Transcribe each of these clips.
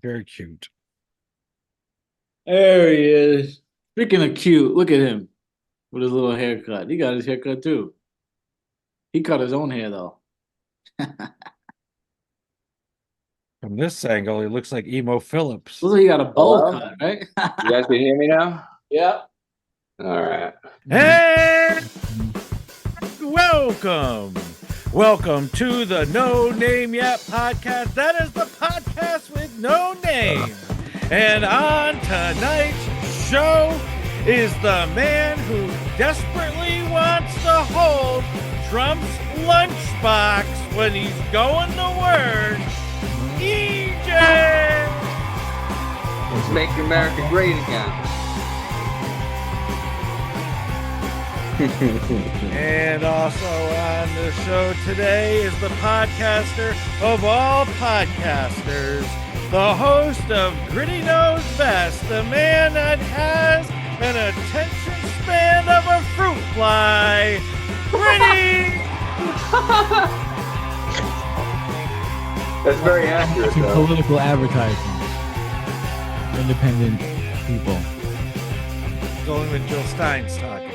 Very cute. There he is. Speaking of cute, look at him with his little haircut. He got his haircut too. He cut his own hair though. From this angle, he looks like Emo Phillips. Looks like he got a bowl Hello? cut, right? You guys can hear me now? Yeah. All right. Hey! Welcome. Welcome to the No Name Yet podcast. That is the podcast with no name. And on tonight's show is the man who desperately wants to hold Trump's lunchbox when he's going to work. EJ! Let's make America great again. And also on the show today is the podcaster of all podcasters, the host of Griddy Knows Best, the man that has an attention span of a fruit fly, Griddy! That's very accurate, To though. political advertising. Independent people. It's only when Jill Stein's talking.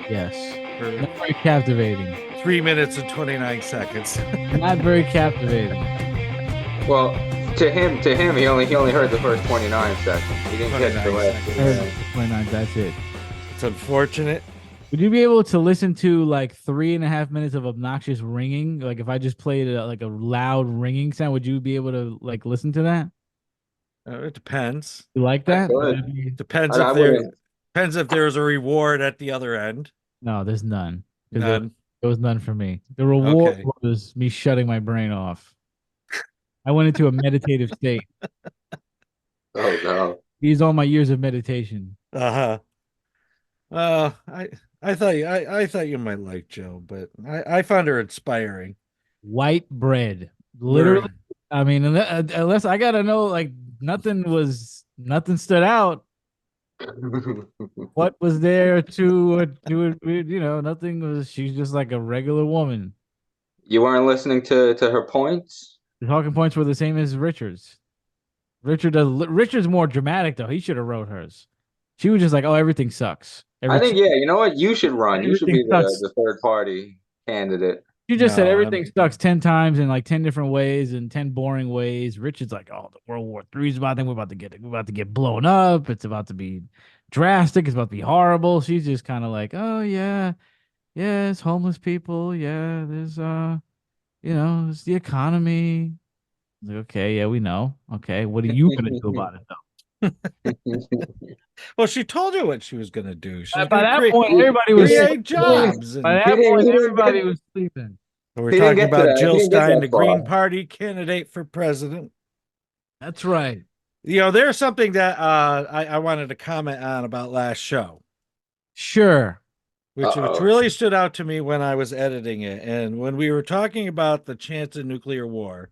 Yes. For Not very captivating. 3 minutes and 29 seconds. Not very captivating. Well, to him, he only heard the first 29 seconds. He didn't catch the 29 last. seconds. 29, that's it. It's unfortunate. Would you be able to listen to like 3.5 minutes of obnoxious ringing? Like if I just played like a loud ringing sound, would you be able to like listen to that? It depends. You like I that? could. Would that be- Depends I if there wouldn't. depends if there's a reward at the other end. No, there's none. 'Cause None. There was none for me. The reward Okay. was me shutting my brain off. I went into a meditative state. Oh no. These are all my years of meditation. Uh-huh. I thought you might like Joe, but I found her inspiring. White bread. Literally. Very- I mean, unless I gotta know, like nothing stood out. What was there to do? Nothing was. She's just like a regular woman. You weren't listening to her points? The talking points were the same as Richard's. Richard's more dramatic though. He should have wrote hers. She was just like, "Oh, everything sucks." I think, yeah, you know what? You should run. You should be Everything sucks. the third party candidate. She just said No, everything sucks 10 times in like 10 different ways and 10 boring ways. Richard's like, "Oh, the World War III is about. I think we're about to get blown up. It's about to be drastic. It's about to be horrible." She's just kind of like, "Oh yeah, yeah, it's homeless people. Yeah, there's it's the economy." Like, okay, yeah, we know. Okay, what are you gonna do about it though? Well, she told you what she was going to do. She was By gonna that point, everybody was create jobs. by And that He point, didn't everybody get- was sleeping. we're he didn't talking get to about that. Jill He didn't get Stein, that the Green far. Party candidate for president. That's right. There's something that I wanted to comment on about last show, Sure. which Uh-oh. really stood out to me when I was editing it. And when we were talking about the chance of nuclear war,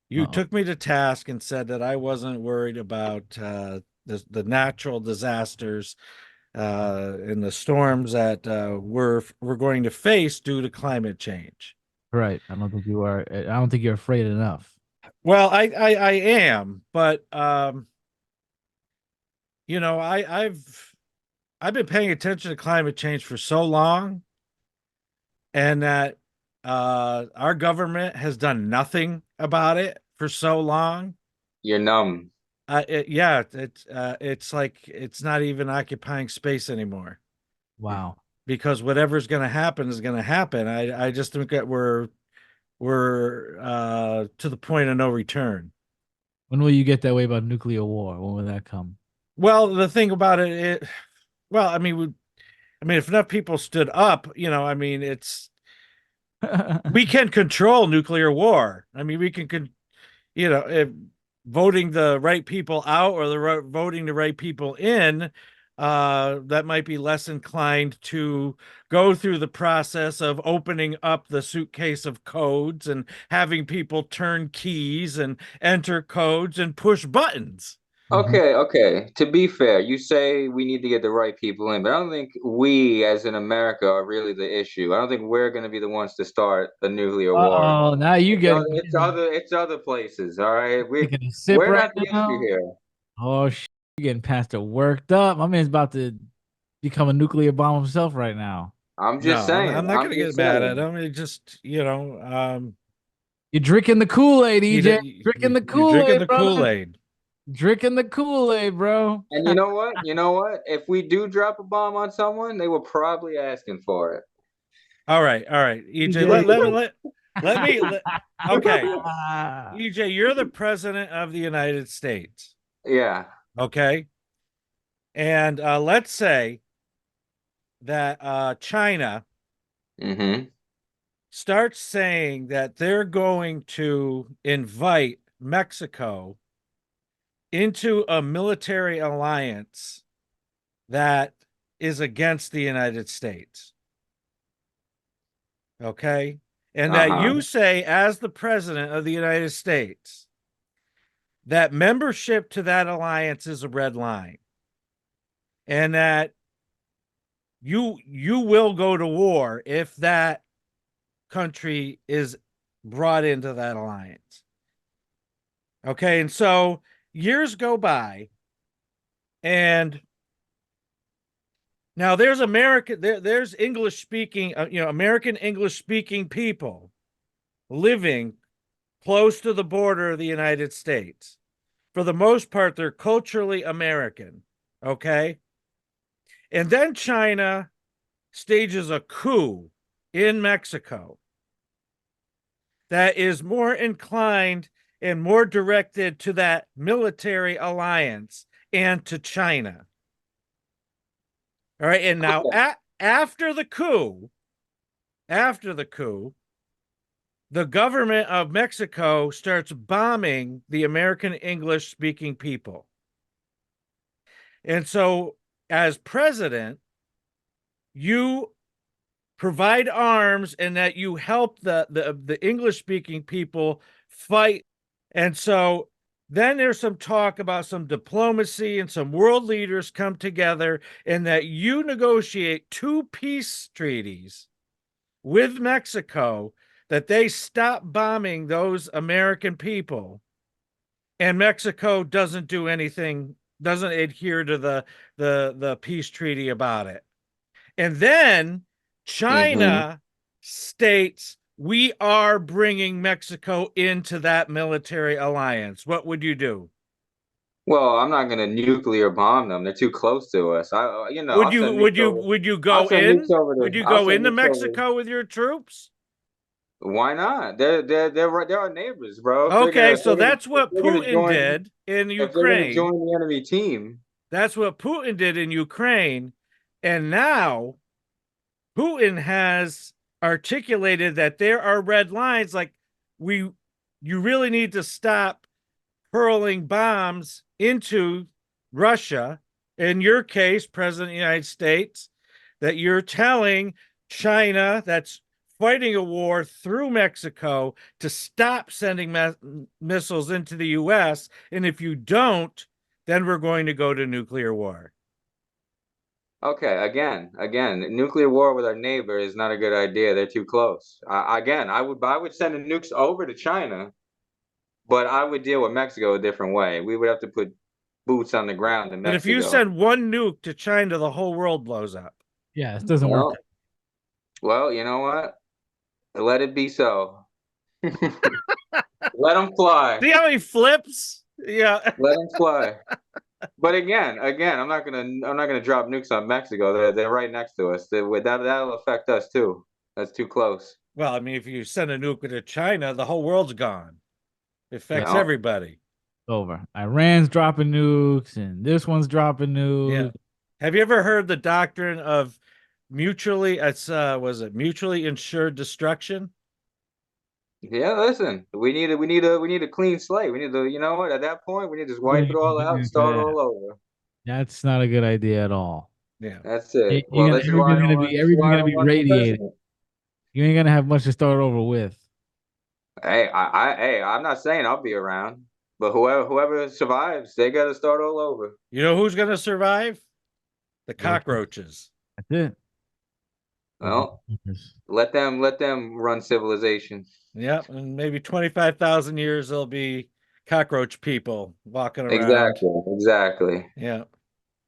you Uh-oh. took me to task and said that I wasn't worried about the natural disasters and the storms that we're going to face due to climate change. Right. I don't think you are. I don't think you're afraid enough. Well, I am, but I've been paying attention to climate change for so long, and that our government has done nothing about it for so long. You're numb. It's like it's not even occupying space anymore, Wow. because whatever's going to happen is going to happen. I just think that we're to the point of no return. When will you get that way about nuclear war? When will that come? Well, the thing about I mean, if enough people stood up, it's we can control nuclear war. I mean, we can if voting the right people out or voting the right people in, that might be less inclined to go through the process of opening up the suitcase of codes and having people turn keys and enter codes and push buttons. Okay. To be fair, you say we need to get the right people in, but I don't think we, as in America, are really the issue. I don't think we're going to be the ones to start a nuclear war. Uh-oh, now you getting It's other places. All right, taking a sip we're right not the issue now. here. Oh, you getting Pastor worked up. My man's about to become a nuclear bomb himself right now. I'm No, just I'm saying. not I'm going to get just mad at saying. him. It just, You're drinking the Kool-Aid, EJ. Drinking the you're drinking Kool-Aid, the brother. Kool-Aid. Drinking the Kool-Aid, bro. And you know what? You know what? If we do drop a bomb on someone, they were probably asking for it. All right, EJ. EJ. Okay, EJ, you're the president of the United States. Yeah. Okay, and let's say that China Mm-hmm. starts saying that they're going to invite Mexico into a military alliance that is against the United States. Okay. And that Uh-huh. you say, as the president of the United States, that membership to that alliance is a red line, and that you will go to war if that country is brought into that alliance. Okay. And so years go by, and now there's there's English speaking, American English speaking people living close to the border of the United States. For the most part, they're culturally American. Okay. And then China stages a coup in Mexico that is more inclined and more directed to that military alliance and to China. All right. And now after the coup, the government of Mexico starts bombing the American English speaking people. And so, as president, you provide arms and that you help the English speaking people fight. And so then there's some talk about some diplomacy, and some world leaders come together, and that you negotiate 2 peace treaties with Mexico, that they stop bombing those American people, and Mexico doesn't do anything, doesn't adhere to the peace treaty about it. And then China states, we are bringing Mexico into that military alliance. What would you do? Well, I'm not gonna nuclear bomb them. They're too close to us. Would I'll you send would nukes you over. would you I'll go send nukes in? over Would to. you I'll go send into nukes over. Mexico with your troops? Why not? They're our neighbors, bro. Okay, so that's If what they're gonna Putin join did in if they're gonna Ukraine. join the enemy team. That's what Putin did in Ukraine. And now Putin has articulated that there are red lines, like you really need to stop hurling bombs into Russia. In your case, President of the United States, that you're telling China, that's fighting a war through Mexico, to stop sending missiles into the US. And if you don't, then we're going to go to nuclear war. Okay, again, nuclear war with our neighbor is not a good idea. They're too close. I would send the nukes over to China, but I would deal with Mexico a different way. We would have to put boots on the ground in But if you Mexico. send one nuke to China, the whole world blows up. Yeah, this doesn't work. Well, you know what? Let it be so. Let them fly. See how he flips? Yeah. Let them fly. But again, I'm not gonna drop nukes on Mexico. They're right next to us. That'll affect us too. That's too close. Well, I mean, if you send a nuke to China, the whole world's gone. It affects Yeah. everybody. Over. Iran's dropping nukes, and this one's dropping nukes. Yeah. Have you ever heard the doctrine of mutually insured destruction? Yeah, listen, we need a clean slate. We need to, you know what? At that point, we need to just wipe it all out and start all over. That's not a good idea at all. Yeah. That's it. Well, this is why I don't want. This is Everything's why I gonna don't be want to be radiated. president. You ain't gonna have much to start over with. Hey, I'm not saying I'll be around. But whoever survives, they got to start all over. You know who's going to survive? The Georgia. cockroaches. That's it. Well, let them run civilization. Yep, and maybe 25,000 years there'll be cockroach people walking around. Exactly. Yeah.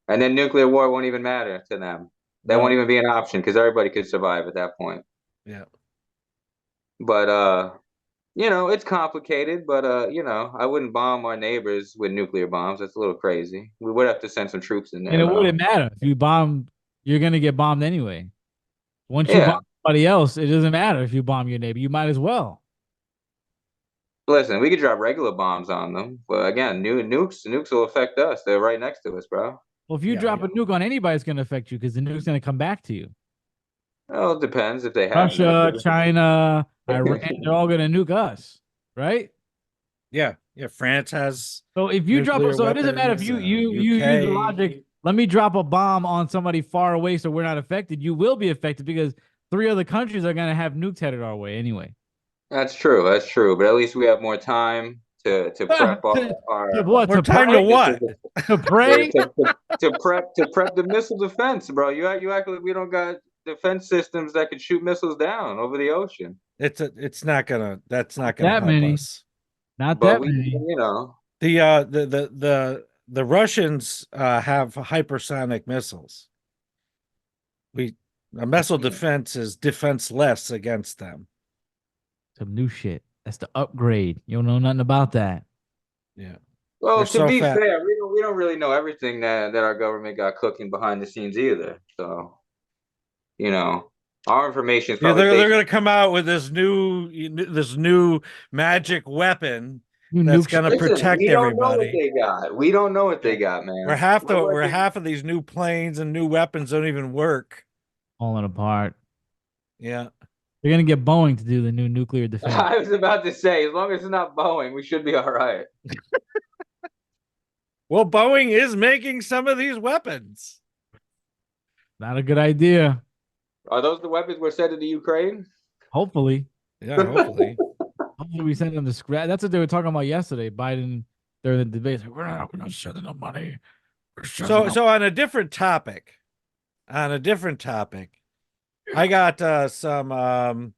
And then nuclear war won't even matter to them. That won't even be an option because everybody could survive at that point. Yeah. But it's complicated, but I wouldn't bomb our neighbors with nuclear bombs. That's a little crazy. We would have to send some troops in there. And it though. wouldn't matter if you bomb. You're gonna get bombed anyway. Once you Yeah. bomb somebody else, it doesn't matter if you bomb your neighbor. You might as well. Listen, we could drop regular bombs on them, but again, nukes will affect us. They're right next to us, bro. Well, if you drop a nuke on anybody, it's gonna affect you because the nuke's gonna come back to you. Well, it depends if they have Russia, nukes. China, Iran, they're all gonna nuke us, right? Yeah. France has. So if you drop nuclear so it doesn't matter if weapons, you use the logic. Let me drop a bomb on somebody far away so we're not affected. You will be affected because 3 other countries are gonna have nukes headed our way anyway. That's true. But at least we have more time to prep our What? More To time pray? to what? To pray? to prep the missile defense, bro. You act like we don't got defense systems that could shoot missiles down over the ocean. That's not gonna that help many. us. Not But that we, many. The Russians have hypersonic missiles. A missile defense is defenseless against them. Some new shit. That's the upgrade. You don't know nothing about that. Yeah. Well, They're to so be fat. fair, we don't really know everything that our government got cooking behind the scenes either. So, our information is Yeah, probably they're going to come out with this new magic weapon that's going to Listen, protect we don't know what everybody. they got. We don't know what they got, man. Where half of these new planes and new weapons don't even work. Falling apart. Yeah. They're gonna get Boeing to do the new nuclear defense. I was about to say, as long as it's not Boeing, we should be all right. Well, Boeing is making some of these weapons. Not a good idea. Are those the weapons we're sending to Ukraine? Hopefully. Yeah, hopefully. Hopefully we send them the scrap. That's what they were talking about yesterday. Biden during the debates. Like, we're not sending them money. So on a different topic, I got some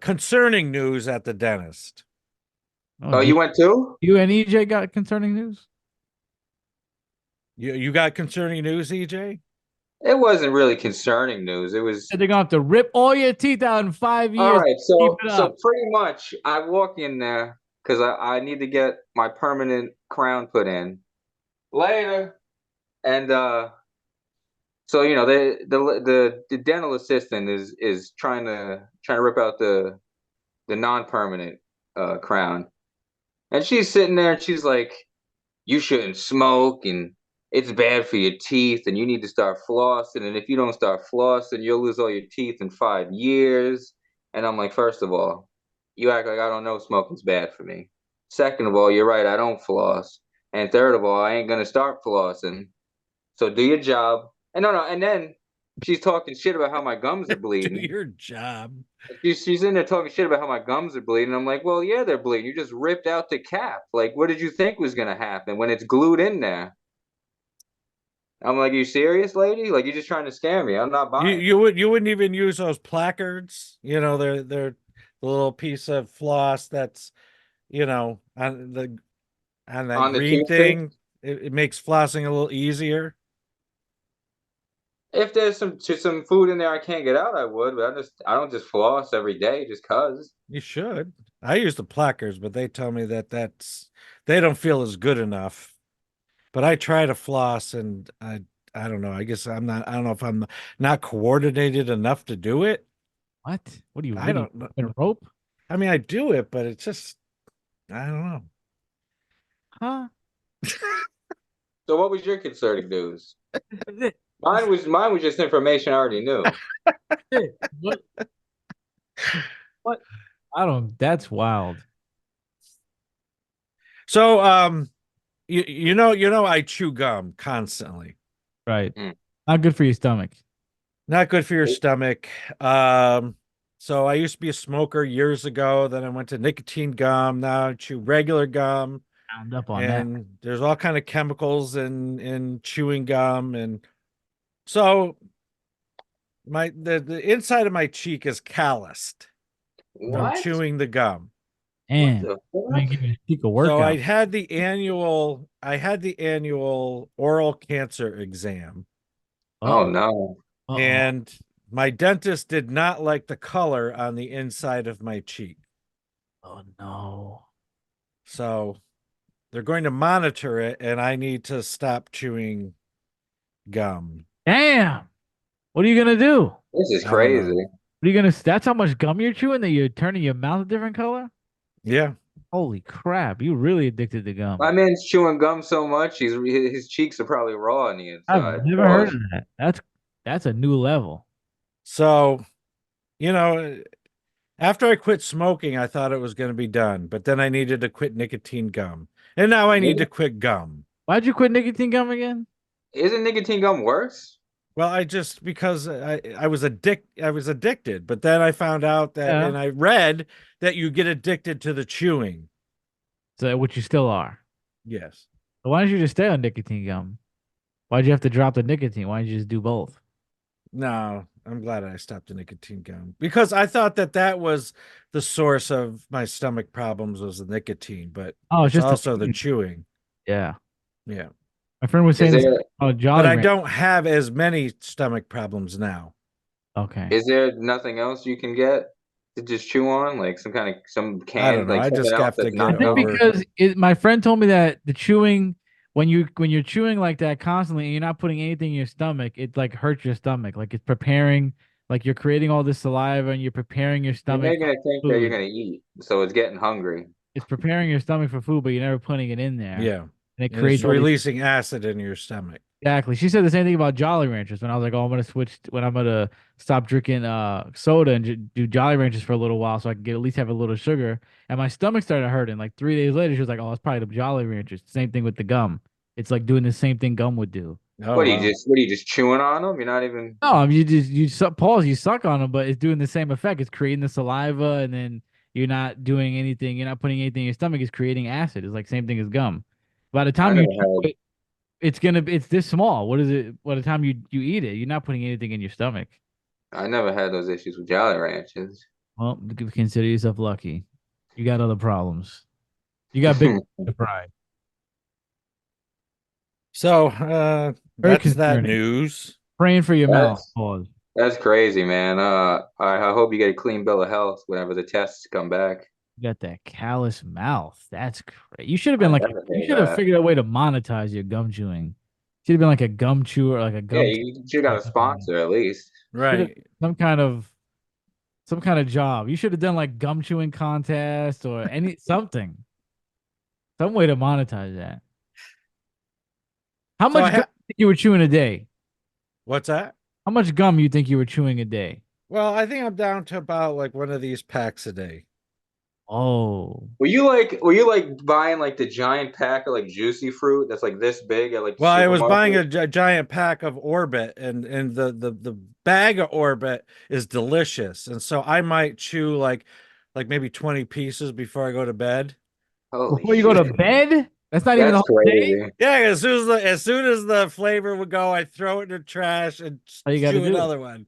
concerning news at the dentist. Oh, you went too? You and EJ got concerning news? You got concerning news, EJ? It wasn't really concerning news. It was. They're gonna have to rip all your teeth out in 5 years. All right, so up. pretty much, I walk in there because I need to get my permanent crown put in later, and so the dental assistant is trying to rip out the non-permanent crown, and she's sitting there and she's like, "You shouldn't smoke, and it's bad for your teeth, and you need to start flossing. And if you don't start flossing, you'll lose all your teeth in 5 years." And I'm like, first of all, you act like I don't know smoking's bad for me. Second of all, you're right, I don't floss. And third of all, I ain't gonna start flossing. So do your job. And no, and then she's talking shit about how my gums are bleeding. Do your job. She's in there talking shit about how my gums are bleeding. I'm like, well, yeah, they're bleeding. You just ripped out the cap. Like, what did you think was gonna happen when it's glued in there? I'm like, you serious, lady? Like, you're just trying to scare me. I'm not buying. You wouldn't even use those placards. They're the little piece of floss that's, on that green thing. It makes flossing a little easier. If there's some food in there I can't get out, I would, but I don't just floss every day just cause. You should. I use the placards, but they tell me that they don't feel as good enough. But I try to floss, and I don't know. I guess I don't know if I'm not coordinated enough to do it. What? What do you? I don't know. In a rope? I mean, I do it, but it's just I don't know. Huh? So what was your concerning news? Mine was just information I already knew. What? I don't. That's wild. So, I chew gum constantly. Right. Not good for your stomach. Not good for your stomach. So I used to be a smoker years ago. Then I went to nicotine gum. Now I chew regular gum. Bound up on that. and there's all kind of chemicals in chewing gum, and so the inside of my cheek is calloused from What? chewing the gum. What And the make fuck? you take a So workout. I had the annual oral cancer exam, Oh Uh-oh. no. Uh-oh. and my dentist did not like the color on the inside of my cheek. Oh no. So they're going to monitor it, and I need to stop chewing gum. Damn. What are you gonna do? This is I don't crazy. know. What are you gonna? That's how much gum you're chewing that you're turning your mouth a different color. Yeah. Holy crap! You really addicted to My gum. man's chewing gum so much, his cheeks are probably raw on the I've inside. never heard of that. That's a new level. So, you know, after I quit smoking, I thought it was going to be done, but then I needed to quit nicotine gum. And now I need to quit gum. Why'd you quit nicotine gum again? Isn't nicotine gum worse? Well, I just because I was addicted, but then I found out that, Yeah. and I read that you get addicted to the chewing. So which you still are. Yes. So why don't you just stay on nicotine gum? Why'd you have to drop the nicotine? Why don't you just do both? No, I'm glad I stopped the nicotine gum because I thought that was the source of my stomach problems was the nicotine, but Oh, it's it's just also the chewing. yeah. Yeah. My friend was Is saying this there about But Jolly I Rancher. don't have as many stomach problems now. Okay. is there nothing else you can get to just chew on? Like some I don't canned, know. like I something just else have to that's get I not think gum? over. because my friend told me that the chewing when you're chewing like that constantly and you're not putting anything in your stomach, it like hurts your stomach. Like it's preparing, like you're creating all this saliva and you're preparing your You're stomach making for it think that you're food. gonna eat, so it's getting hungry. It's preparing your stomach for food, but you're never putting it in there. Yeah. And it And it's creates all these releasing acid in your stomach. exactly. She said the same thing about Jolly Ranchers when I was like, "Oh, I'm gonna switch when I'm gonna stop drinking soda and do Jolly Ranchers for a little while so I can get at least have a little sugar." And my stomach started hurting. Like 3 days later, she was like, "Oh, it's probably the Jolly Ranchers." Same thing with the gum. It's like doing the same thing gum would do. Oh wow. What are you just chewing on them? You're not even. No, I mean, pause, you suck on them, but it's doing the same effect. It's creating the saliva, and then you're not doing anything. You're not putting anything in your stomach. It's creating acid. It's like same thing as gum. By the I time you never chew had. it, it's this small. What is it? By the time you eat it, you're not putting anything in your stomach. I never had those issues with Jolly Ranchers. Well, consider yourself lucky. You got other problems. You got big pride. So Very that's that concerning. news. Praying for your mouth. That's Pause. that's crazy, man. I hope you get a clean bill of health whenever the tests come back. You got that callous mouth. That's great. You should have I been like never you heard should have that. figured out a way to monetize your gum chewing. Should have been like a gum chewer, like a Yeah, gum. you got a sponsor at least. Should have Right. some kind of job. You should have done like gum chewing contest or some way to monetize that. How So much gum do you think you were chewing a day? what's that? How much gum you think you were chewing a day? Well, I think I'm down to about like one of these packs a day. Oh, Were you like buying like the giant pack of like juicy fruit that's like this big at like the Well, I was buying supermarket? a giant pack of Orbit, and the bag of Orbit is delicious, and so I might chew like maybe 20 pieces before I go to bed. Holy before you go to shit. bed? That's not even the That's whole day. crazy. Yeah, as soon as the flavor would go, I throw it in the trash and All you got to chew do. another one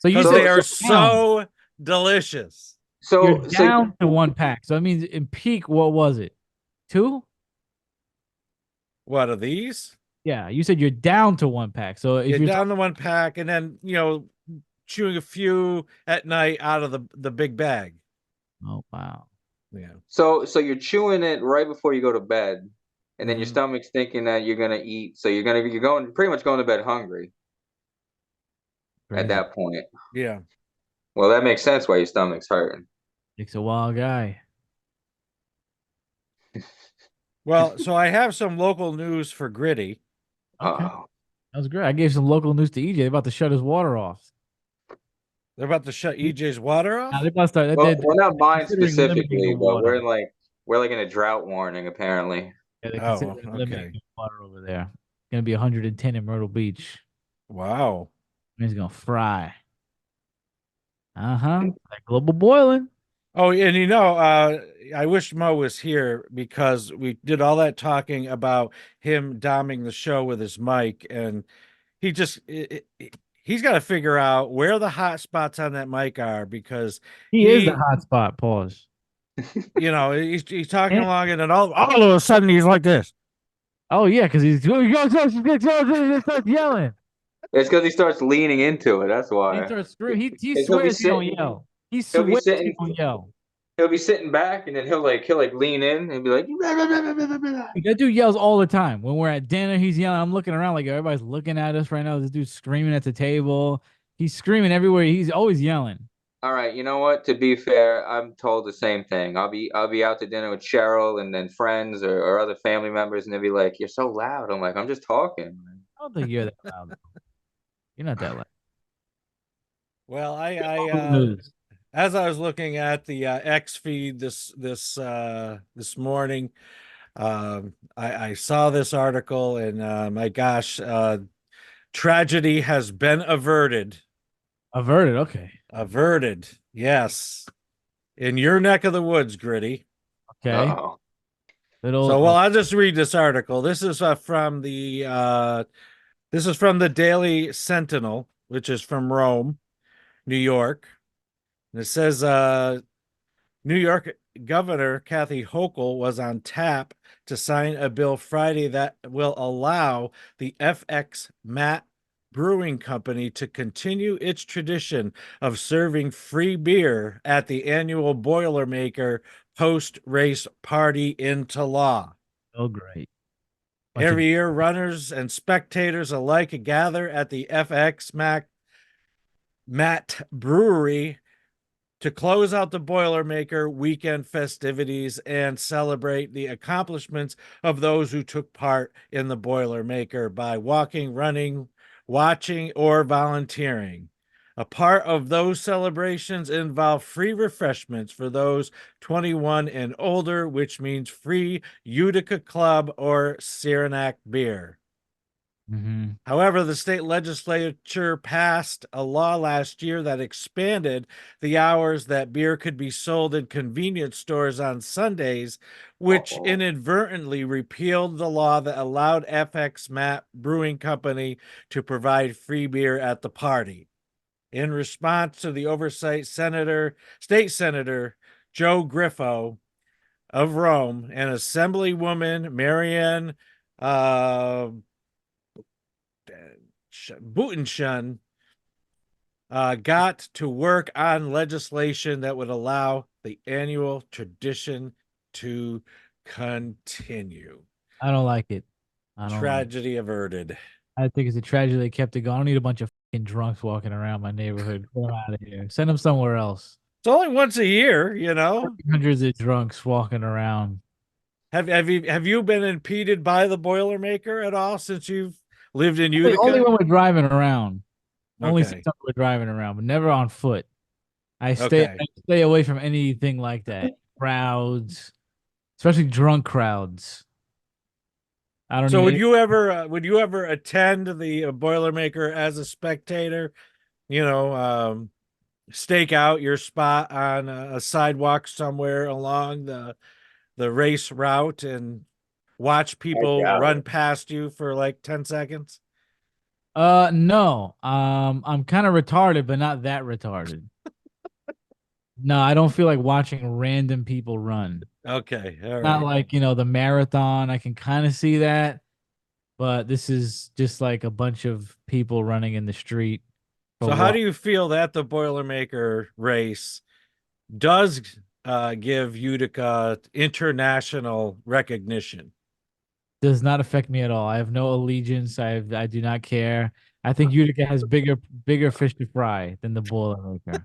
So you because said they So are you're down. so delicious. You're so down to one pack. So that means in peak, what was it? Two? What are these? Yeah, you said you're down to one pack. So if Get you're down talking, to one pack, and then chewing a few at night out of the big bag. oh wow, Yeah. so you're chewing it right before you go to bed, and then your Mhm. stomach's thinking that you're gonna eat, so you're going pretty much going to bed hungry at crazy. that point. Yeah. Well, that makes sense why your stomach's hurting. Nick's a wild guy. Well, so I have some local news for Griddy. Okay, Uh-oh. that was great. I gave some local news to EJ. They're about to shut his water off. They're about to shut EJ's water Now off. they're about to start. Well, we're not They're mine considering limiting the specifically, but water. we're like in a drought warning apparently. Yeah, they're Oh, considering limiting okay. the water over there. It's gonna be 110 in Myrtle Beach. Wow. He's gonna fry. Uh huh. Like global boiling. Oh, and I wish Mo was here because we did all that talking about him doming the show with his mic, and he just he's got to figure out where the hot spots on that mic are because He is the he, hot spot. Pause. he's talking And, along, and then all of a sudden he's like this. oh yeah, because he's starts yelling. It's because he starts leaning into it. That's He why. starts screaming. He 'Cause swears he don't yell. He He'll be swears he sitting. don't yell. He'll be sitting back, and then he'll lean in and be like, That dude yells all the time. When we're at dinner, he's yelling. I'm looking around like everybody's looking at us right now. This dude's screaming at the table. He's screaming everywhere. He's always yelling. All right, you know what? To be fair, I'm told the same thing. I'll be out to dinner with Cheryl and then friends or other family members, and they'll be like, "You're so loud." I'm like, "I'm just talking." I don't think you're that loud. You're not that loud. Well, I Oh, as I was looking at the X feed this morning, I saw this article, and my gosh, tragedy has been averted. averted. Okay. Averted, yes, in your neck of the woods, Gritty. Okay. Uh-oh. So, well, I'll just read this article. This is from the Daily Sentinel, which is from Rome, New York. And it says New York Governor Kathy Hochul was on tap to sign a bill Friday that will allow the FX Matt Brewing Company to continue its tradition of serving free beer at the annual Boilermaker post-race party into law. Oh, great. Every year, runners and spectators alike gather at the FX Matt Brewery to close out the Boilermaker weekend festivities and celebrate the accomplishments of those who took part in the Boilermaker by walking, running, watching, or volunteering. A part of those celebrations involve free refreshments for those 21 and older, which means free Utica Club or Saranac beer. Mm-hmm. However, the state legislature passed a law last year that expanded the hours that beer could be sold in convenience stores on Sundays, which inadvertently repealed the law that allowed FX Matt Brewing Company to provide free beer at the party. In response to the oversight, State Senator Joe Griffo of Rome and Assemblywoman Marianne Butenschun got to work on legislation that would allow the annual tradition to continue. I don't like it. Tragedy averted. I think it's a tragedy they kept it going. I don't need a bunch of fucking drunks walking around my neighborhood. Get them out of here. Send them somewhere else. It's only once a year, you know. Hundreds of drunks walking around. Have you been impeded by the Boilermaker at all since you've lived in Utica? Only when we're driving around. Only Okay. sometimes we're driving around, but never on foot. I stay away from anything like that. Crowds, especially drunk crowds. I don't. So need would you ever attend the Boilermaker as a spectator? You know, stake out your spot on a sidewalk somewhere along the race route and watch people run past you for like 10 seconds? No. I'm kind of retarded, but not that retarded. No, I don't feel like watching random people run. Okay, all right. Not like, the marathon. I can kind of see that, but this is just like a bunch of people running in the street. So how do you feel that the Boilermaker race does give Utica international recognition? Does not affect me at all. I have no allegiance. I do not care. I think Utica has bigger fish to fry than the Boilermaker.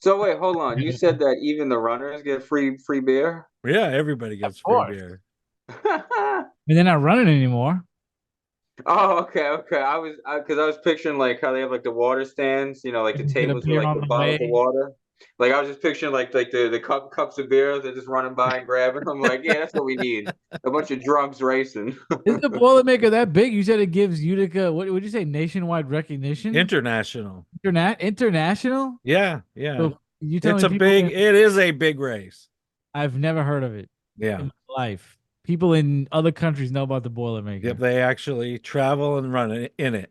So wait, hold on. You said that even the runners get free beer? Yeah, everybody gets free beer. And they're not running anymore. Oh, okay. I was picturing like how they have like the water stands, like the tables with like the bottles of water. Like I was just picturing like the cups of beer, they're just running by and grabbing them. Like, yeah, that's what we need. A bunch of drunks racing. Isn't the Boilermaker that big? You said it gives Utica, what would you say, nationwide recognition? International. International? Yeah. So It is a big race. I've never heard of it Yeah. in my life. People in other countries know about the Boilermaker. Yep. They actually travel and run in it.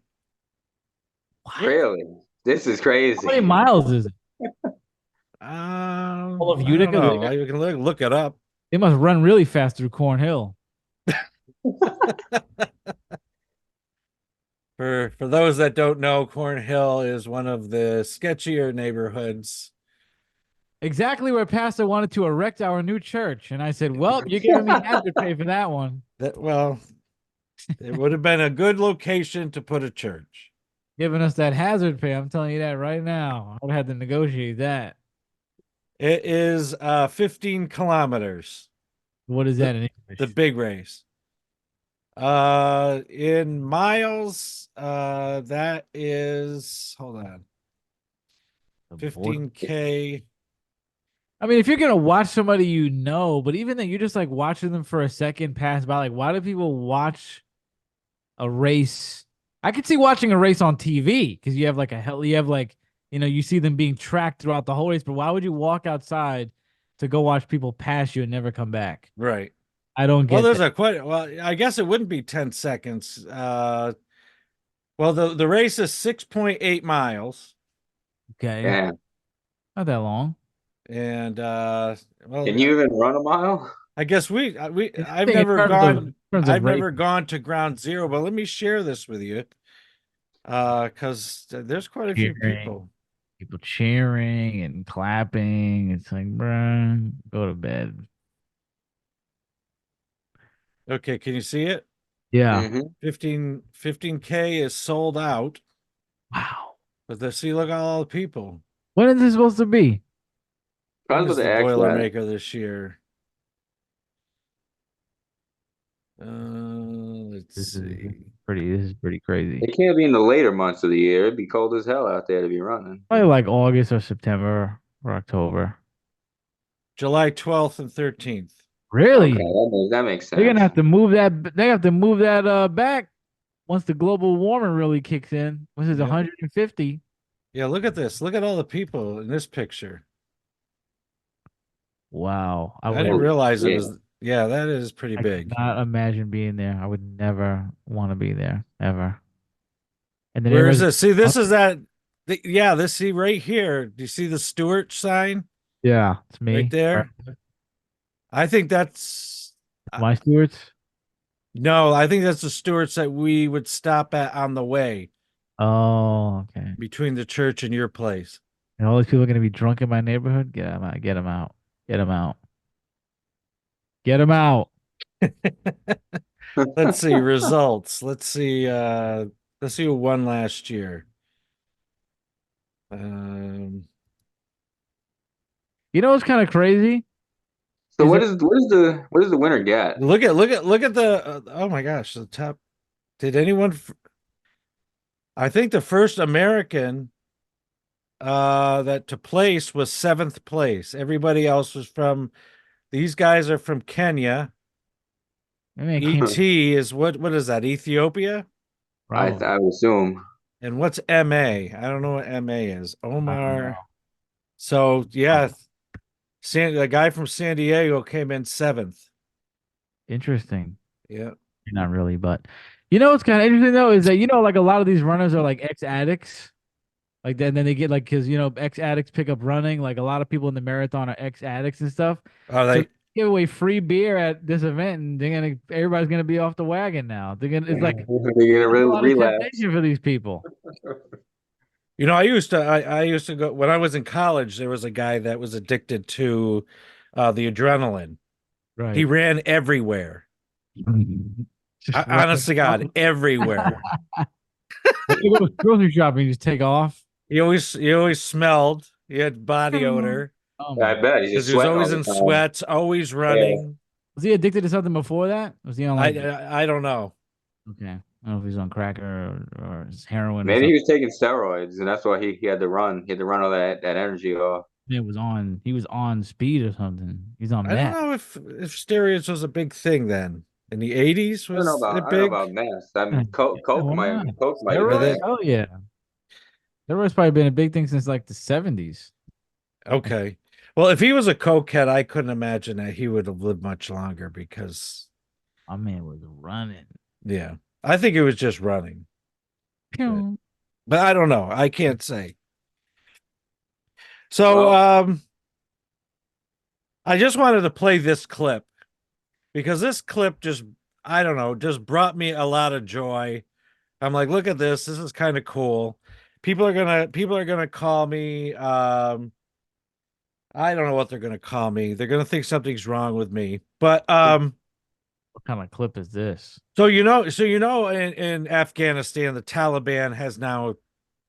What? Really? This is crazy. How many miles is it? All of I don't Utica know. there? You can look it up. They must run really fast through Cornhill. For those that don't know, Cornhill is one of the sketchier neighborhoods. Exactly where Pastor wanted to erect our new church. And I said, well, you're giving me hazard pay for that one. Well, it would have been a good location to put a church. Giving us that hazard pay. I'm telling you that right now. I would have to negotiate that. It is 15 kilometers. What is that in English? The big race. In miles, that is, hold on, 15K. I mean, if you're gonna watch somebody you know, but even then, you're just like watching them for a second pass by. Like, why do people watch a race? I could see watching a race on TV because you have like you see them being tracked throughout the whole race. But why would you walk outside to go watch people pass you and never come back? Right. I don't get. Well, there's that. well, I guess it wouldn't be 10 seconds. Well, the race is 6.8 miles. Okay, Yeah. not that long. And well, Can you even run a mile? I guess I've In never terms gone. of- in terms of I've never racing. gone to ground zero, but let me share this with you. Because there's quite a few people. People cheering and clapping. It's like, bruh, go to bed. Okay, can you see it? Yeah. 15K is sold out. Wow. But see, look at all the people. When is this supposed to be? When Probably is with the the X one. Boilermaker this year? Let's see. This is pretty crazy. It can't be in the later months of the year. It'd be cold as hell out there to be running. Probably like August or September or October. July 12th and 13th. Really? Okay, that makes sense. They're gonna have to move that. They have to move that back once the global warming really kicks in. This is Yep. 150. Yeah, look at this. Look at all the people in this picture. Wow. I didn't realize it yeah. was. Yeah, that is pretty I big. could not imagine being there. I would never want to be there ever. And then Where is everybody's- this? See, this is that. Yeah, this see right here. Do you see the Stewart sign Yeah, it's me. right there? I think that's My stewards. no. I think that's the Stewarts that we would stop at on the way Oh, okay. between the church and your place. And all these people are gonna be drunk in my neighborhood. Get them out. Get them out. Get them out. Get them out. Let's see results. Let's see who won last year. You know what's kind of crazy? So Is what it- does the winner get? look at the oh my gosh, the top. Did anyone I think the first American that to place was 7th place. Everybody else was from these guys are from Kenya. Maybe I ET is what is that? Ethiopia? Probably. I would assume. And what's MA? I don't know what MA is. I don't Omar. know. So yeah, the guy from San Diego came in 7th. Interesting. Yeah. Not really, but you know what's kind of interesting though is that like a lot of these runners are like ex-addicts. Like then they get like because ex-addicts pick up running. Like a lot of people in the marathon are ex-addicts and stuff. Are So they they give away free beer at this event, and everybody's gonna be off the wagon now. It's like They're gonna a lot of relapse. temptation for these people. I used to go when I was in college, there was a guy that was addicted to the adrenaline. Right. He ran everywhere. Honest to God, everywhere. When you go grocery shopping, you just take off. He always smelled. He had body odor Oh I my. bet he's because just he was sweating always all in the time. sweats, always running. Was he addicted to something before that? Was he on like I don't know. okay? I don't know if he's on crack or heroin. Or Maybe he something. was taking steroids, and that's why he had to run. He had to run all that energy off. He was on speed or something. He's on I don't meth. know if steroids was a big thing then. In the 80s, was it I don't know big? about meth. I mean, Yeah, coke why might not? have Were they- been. Oh yeah. Steroids probably been a big thing since like the 70s. Okay. Well, if he was a cokehead, I couldn't imagine that he would have lived much longer because, My man was running. yeah, I think it was just running. Pew. But I don't know. I can't say. So, Well, I just wanted to play this clip because this clip just, I don't know, just brought me a lot of joy. I'm like, look at this. This is kind of cool. People are gonna call me. I don't know what they're gonna call me. They're gonna think something's wrong with me. But What kind of clip is this? in Afghanistan, the Taliban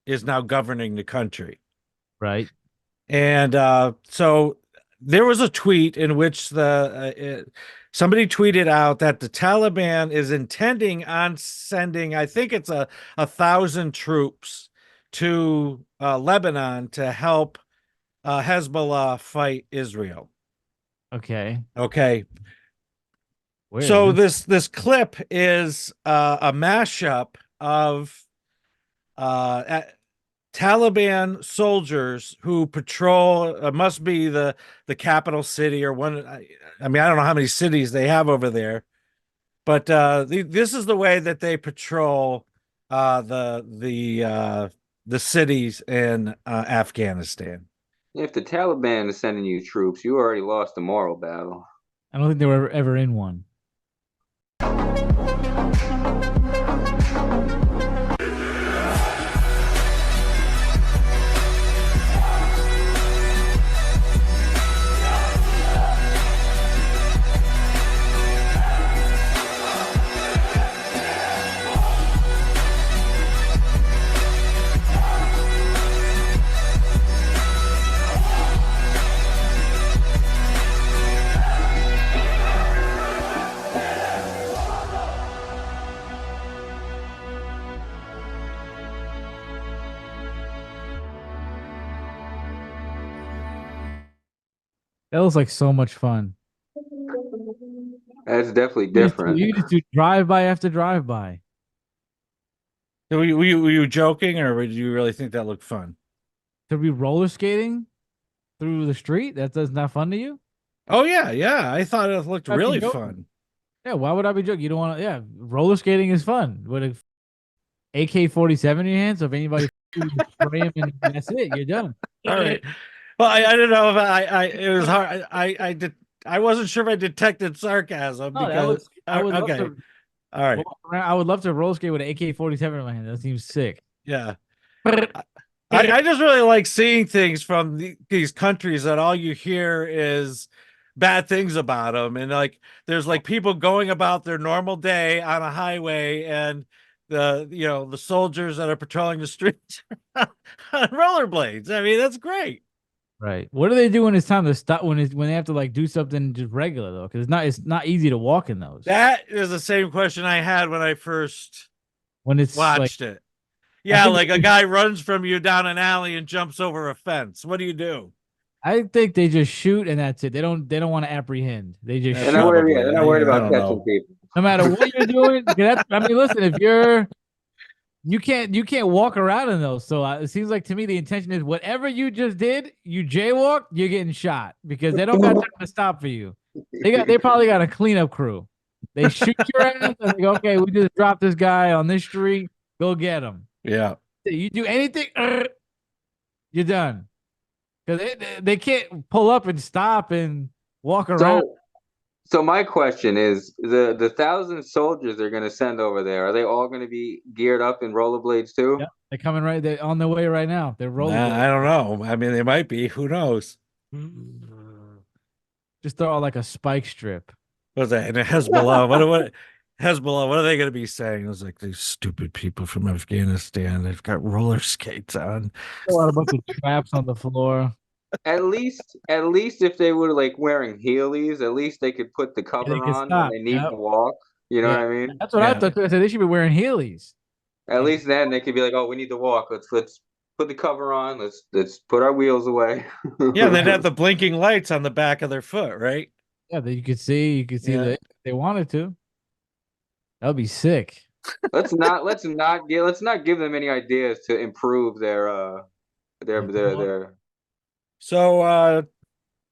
is now governing the country. Right. And so there was a tweet in which somebody tweeted out that the Taliban is intending on sending, I think it's 1,000 troops to Lebanon to help Hezbollah fight Israel. Okay. Okay, Where so is this? this clip is a mashup of Taliban soldiers who patrol must be the capital city or one. I mean, I don't know how many cities they have over there, but this is the way that they patrol the cities in Afghanistan. if the Taliban is sending you troops, you already lost the moral battle. I don't think they were ever in one. That looks like so much fun. That's definitely You just, different. you just do drive by after drive by. Were you joking, or did you really think that looked fun? To be roller skating through the street? That's not fun to you? Oh yeah, yeah. I thought it looked I'd be really joking. fun. Yeah, why would I be joking? You don't want to, yeah, roller skating is fun. With a AK-47 in your hand, so if anybody you spray him and that's it, you're done. All right. Well, I didn't know if it was hard. I wasn't sure if I detected sarcasm No, because I would love okay. to All right. walk around. I would love to roller skate with an AK-47 in my hand. That seems sick. Yeah. I just really like seeing things from these countries that all you hear is bad things about them, and like there's like people going about their normal day on a highway, and the soldiers that are patrolling the streets on rollerblades. I mean, that's great. Right. What do they do when it's time to stop? When they have to like do something just regular though, because it's not easy to walk in those. That is the same question I had when I first When it's like watched it. I Yeah, think like a guy runs from you down an alley and jumps over a fence. What do you do? I think they just shoot and that's it. They don't want to apprehend. They just They're shoot. not worried, yeah, Probably. they're not worried I about don't catching know. people. No matter what you're doing. I mean, listen, if you can't walk around in those. So it seems like to me the intention is whatever you just did, you jaywalk, you're getting shot because they don't got time to stop for you. They probably got a cleanup crew. They shoot your ass and they go, okay, we just dropped this guy on this street. Go get him. Yeah. You do anything, you're done. Because they can't pull up and stop and walk around. So my question is, the 1,000 soldiers they're going to send over there, are they all going to be geared up in rollerblades too? Yep, they're coming right. They're on their way right now. They're rolling. I don't know. I mean, they might be. Who knows? Just throw out like a spike strip. What's that? And Hezbollah. What Hezbollah? What are they going to be saying? It was like these stupid people from Afghanistan. They've got roller skates on. Throw out a bunch of traps on the floor. At least if they were like wearing Heelys, at least they could put the cover can on stop. when they need Yep. to walk. You know Yeah. what I mean? That's what Yeah. I thought. I said they should be wearing Heelys. At least then they could be like, "Oh, we need to walk. Let's put the cover on. Let's put our wheels away." Yeah, they'd have the blinking lights on the back of their foot, right? Yeah, that you could see. You could see Yeah. that if they wanted to. That would be sick. let's not give them any ideas to improve their So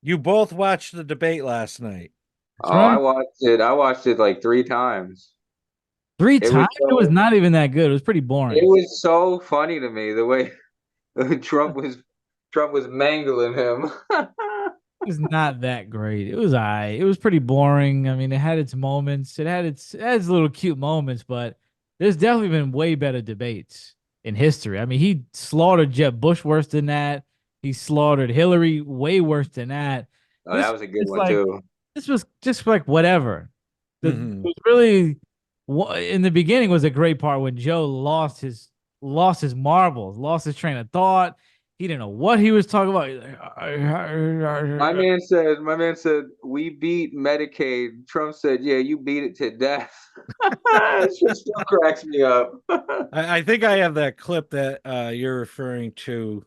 You both watched the debate last night. That's Oh, right. I watched it like 3 times. Three It was times? It was not even that good. It was pretty it boring. was so funny to me the way Trump was Trump was mangling him. It was not that great. It was It was pretty boring. I mean, it had its moments. It had its little cute moments, but there's definitely been way better debates in history. I mean, he slaughtered Jeb Bush worse than that. He slaughtered Hillary way worse than that. Oh, that This was a good was one like too. this was just like whatever. It Mhm. was really in the beginning was a great part when Joe lost his marbles, lost his train of thought. He didn't know what he was talking about. He's like, My man said, we beat Medicaid. Trump said, yeah, you beat it to death. It just still cracks me up. I think I have that clip that you're referring to,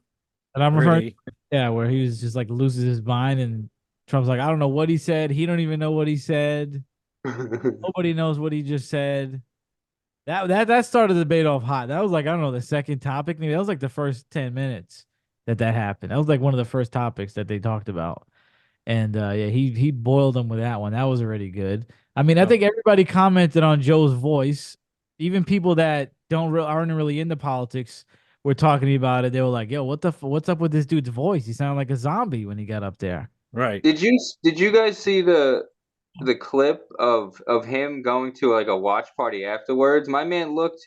and I'm referring, Griddy. yeah, where he was just like loses his mind, and Trump's like, I don't know what he said. He don't even know what he said. Nobody knows what he just said. That started the debate off hot. That was like I don't know the second topic. Maybe that was like the first 10 minutes that happened. That was like one of the first topics that they talked about. And yeah, he boiled them with that one. That was already good. I mean, I Oh, think everybody commented on Joe's voice. Even people that aren't really into politics were talking about it. They were like, "Yo, what's up with this dude's voice? He sounded like a zombie when he got up there." right. Did you guys see the clip of him going to like a watch party afterwards? My man looked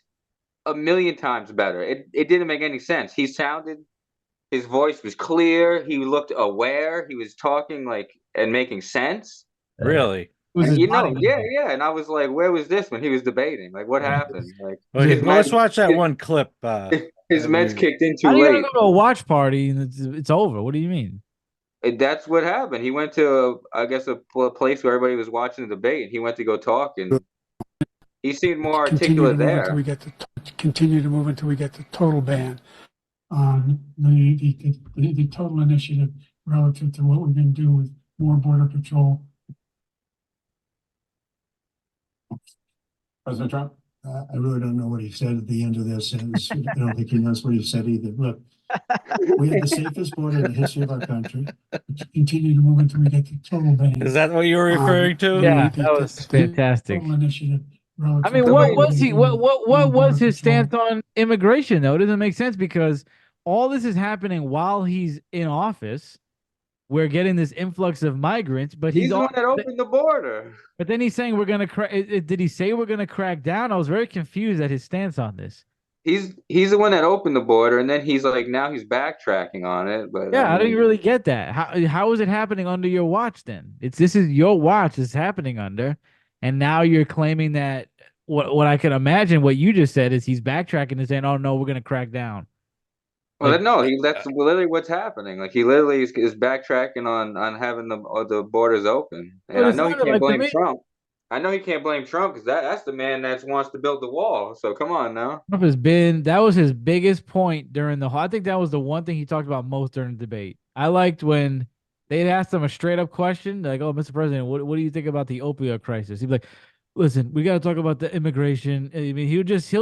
a million times better. It didn't make any sense. His voice was clear. He looked aware. He was talking like and making sense. Really. It was his body Yeah, language. yeah. And I was like, where was this when he was debating? Like, what happened? Like Well, his well, let's meds, watch that his, one clip. his That meds we kicked in How too do you gonna late. go to a watch party and it's over? What do you mean? That's what happened. He went to, I guess, a place where everybody was watching the debate, and he went to go talk, and he seemed more continue to articulate move until there. we get the total ban on the total initiative relative to what we're going to do with more border patrol. President Trump? I really don't know what he said at the end of this. I don't think he knows what he said either. Look, we have the safest border in the history of our country. Continue to move until we get the total ban. is that what you were referring to? Yeah, that was fantastic. Total initiative I mean, what was he? What was his stance on immigration though? It doesn't make sense because all this is happening while he's in office. We're getting this influx of migrants, but He's the one that opened the border. but then he's saying we're gonna crack. Did he say we're gonna crack down? I was very confused at his stance on this. He's the one that opened the border, and then he's like now he's backtracking on it. But I Yeah, I didn't mean, really get that. How is it happening under your watch then? This is your watch is happening under, and now you're claiming that what I can imagine what you just said is he's backtracking and saying, "Oh no, we're gonna crack down." well, Like no, that's literally what's happening. Like he literally is backtracking on having the borders open, and but I it know he sounded can't like to blame me Trump. I know he can't blame Trump because that's the man that wants to build the wall. So come on now. Trump has been that was his biggest point during the whole. I think that was the one thing he talked about most during the debate. I liked when they'd asked him a straight up question like, "Oh, Mr. President, what do you think about the opioid crisis?" He'd be like, "Listen, we got to talk about the immigration." I mean, he'll just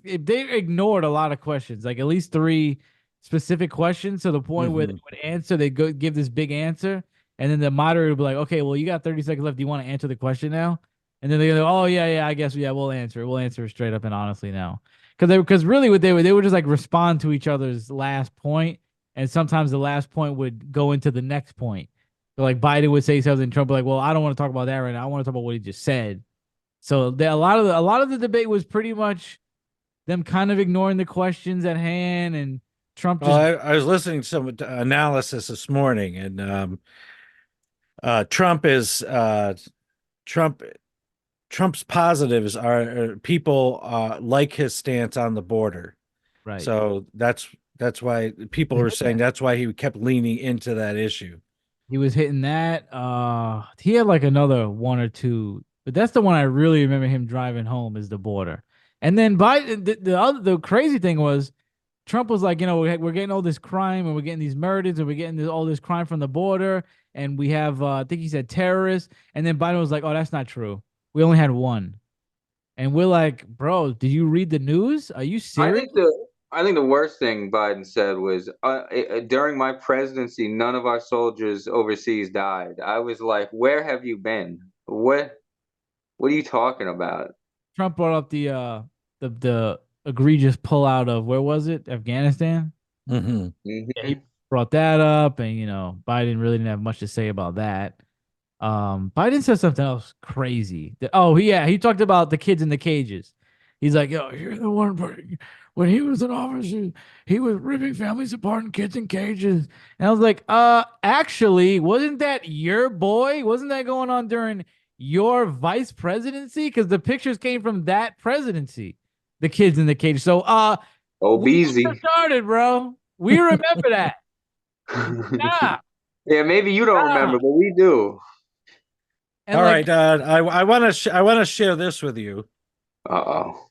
if they ignored a lot of questions, like at least three specific questions to the point where they would answer, they go give this big answer, and then the moderator would be like, "Okay, well, you got 30 seconds left. Do you want to answer the question now?" And then they go, "Oh yeah, I guess yeah, we'll answer it. We'll answer it straight up and honestly now." Because really what they would just like respond to each other's last point, and sometimes the last point would go into the next point. So like Biden would say something, Trump would be like, "Well, I don't want to talk about that right now. I want to talk about what he just said." So a lot of the debate was pretty much them kind of ignoring the questions at hand, and Trump Well, just I was listening to some analysis this morning, and Trump is Trump Trump's positives are people like his stance on the border. right. So that's why people were saying that's why he kept leaning into that issue. He was hitting that. He had like another one or two, but that's the one I really remember him driving home is the border. And then Biden, the crazy thing was Trump was like, we're getting all this crime and we're getting these murders and we're getting all this crime from the border and we have, I think he said terrorists. And then Biden was like, oh, that's not true. We only had one. And we're like, bro, did you read the news? Are you I serious? think I think the worst thing Biden said was during my presidency, none of our soldiers overseas died. I was like, where have you been? What are you talking about? Trump brought up the egregious pullout of where was it? Afghanistan. Mm-hmm. Yeah, he brought that up, and Biden really didn't have much to say about that. Biden said something else crazy. He talked about the kids in the cages. He's like, yo, you're the one when he was in office, he was ripping families apart and kids in cages. And I was like, actually, wasn't that your boy? Wasn't that going on during your vice presidency? Because the pictures came from that presidency, the kids in the cage. So Oh, we Beezy. started, bro. We remember that. Yeah. Yeah, maybe you don't remember, but we do. And All like, right, I want to I want to share this with you. Uh-oh.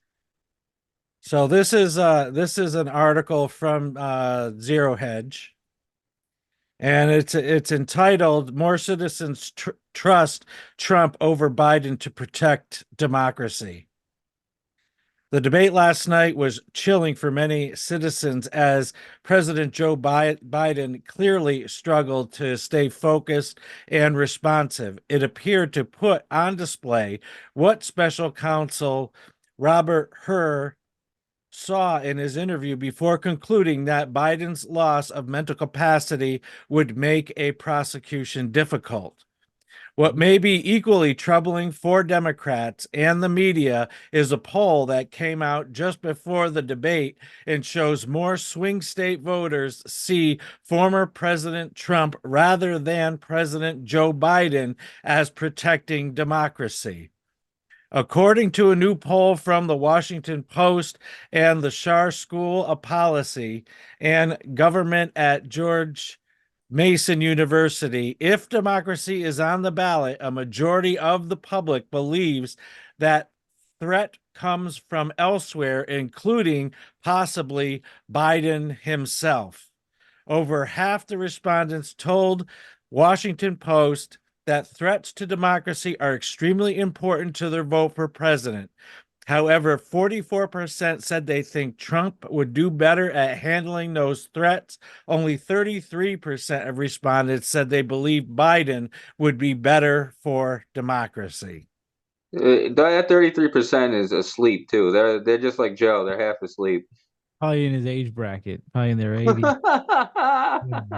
So this is an article from Zero Hedge, and it's entitled "More Citizens Trust Trump Over Biden to Protect Democracy." The debate last night was chilling for many citizens as President Joe Biden clearly struggled to stay focused and responsive. It appeared to put on display what special counsel Robert Hur saw in his interview before concluding that Biden's loss of mental capacity would make a prosecution difficult. What may be equally troubling for Democrats and the media is a poll that came out just before the debate and shows more swing state voters see former President Trump rather than President Joe Biden as protecting democracy. According to a new poll from the Washington Post and the Schar School of Policy and Government at George Mason University, if democracy is on the ballot, a majority of the public believes that threat comes from elsewhere, including possibly Biden himself. Over half the respondents told Washington Post that threats to democracy are extremely important to their vote for president. However, 44% said they think Trump would do better at handling those threats. Only 33% of respondents said they believe Biden would be better for democracy. That 33% is asleep too. They're just like Joe. They're half asleep. probably in his age bracket, probably in their 80s.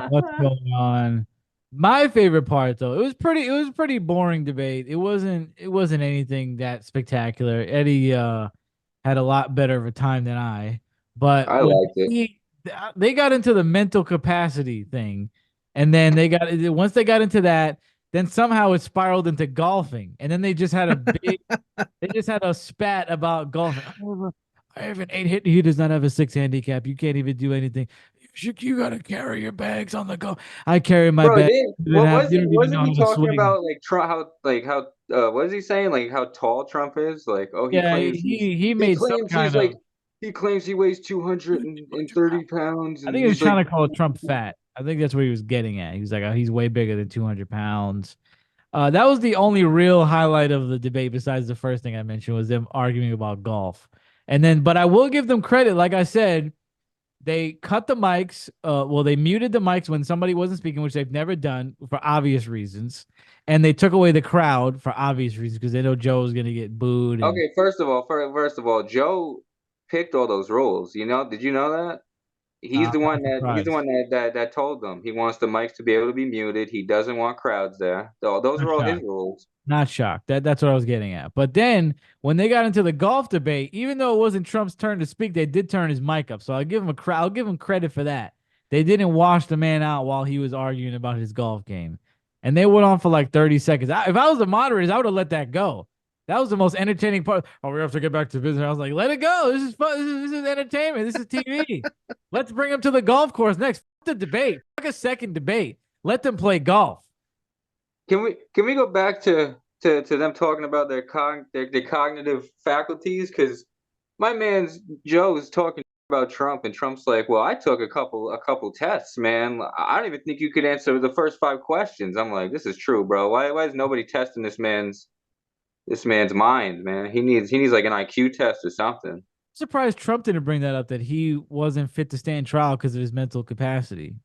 What's going on? My favorite part though, it was pretty boring debate. It wasn't anything that spectacular. Eddie had a lot better of a time than I. But I when liked it. they got into the mental capacity thing, and then once they got into that, then somehow it spiraled into golfing, and then they just had a spat about golfing. I have an 8 hit. He does not have a 6 handicap. You can't even do anything. You gotta carry your bags on the go. I carry my Bro, bag. did You what don't was he? even Wasn't know he how to talking swing. about like Trump? How what is he saying? Like how tall Trump is? Like oh, Yeah, he he made some claims he's kind like of. he claims he weighs 230 pounds, I and think he was he's like trying to call Trump fat. I think that's what he was getting at. He was like, oh, he's way bigger than 200 pounds. That was the only real highlight of the debate, besides the first thing I mentioned, was them arguing about golf. But I will give them credit. Like I said, they cut the mics. They muted the mics when somebody wasn't speaking, which they've never done for obvious reasons. And they took away the crowd for obvious reasons because they know Joe was going to get booed. And okay. First of all, Joe picked all those rules. You know? Did you know that? I'm not He's the surprised. one that told them he wants the mics to be able to be muted. He doesn't want crowds there. So those Not are all his shocked. rules. Not shocked. That's what I was getting at. But then when they got into the golf debate, even though it wasn't Trump's turn to speak, they did turn his mic up. So I'll give him credit for that. They didn't wash the man out while he was arguing about his golf game. And they went on for like 30 seconds. If I was the moderators, I would have let that go. That was the most entertaining part. Oh, we have to get back to business. I was like, let it go. This is fun. This is entertainment. This is TV. Let's bring them to the golf course next. Fuck the debate. Fuck a second debate. Let them play golf. Can we go back to them talking about their cognitive faculties? Because my man's Joe's talking about Trump, and Trump's like, "Well, I took a couple tests, man. I don't even think you could answer the first 5 questions." I'm like, "This is true, bro. Why is nobody testing this man's mind, man? He needs like an IQ test or something." surprised Trump didn't bring that up, that he wasn't fit to stand trial because of his mental capacity.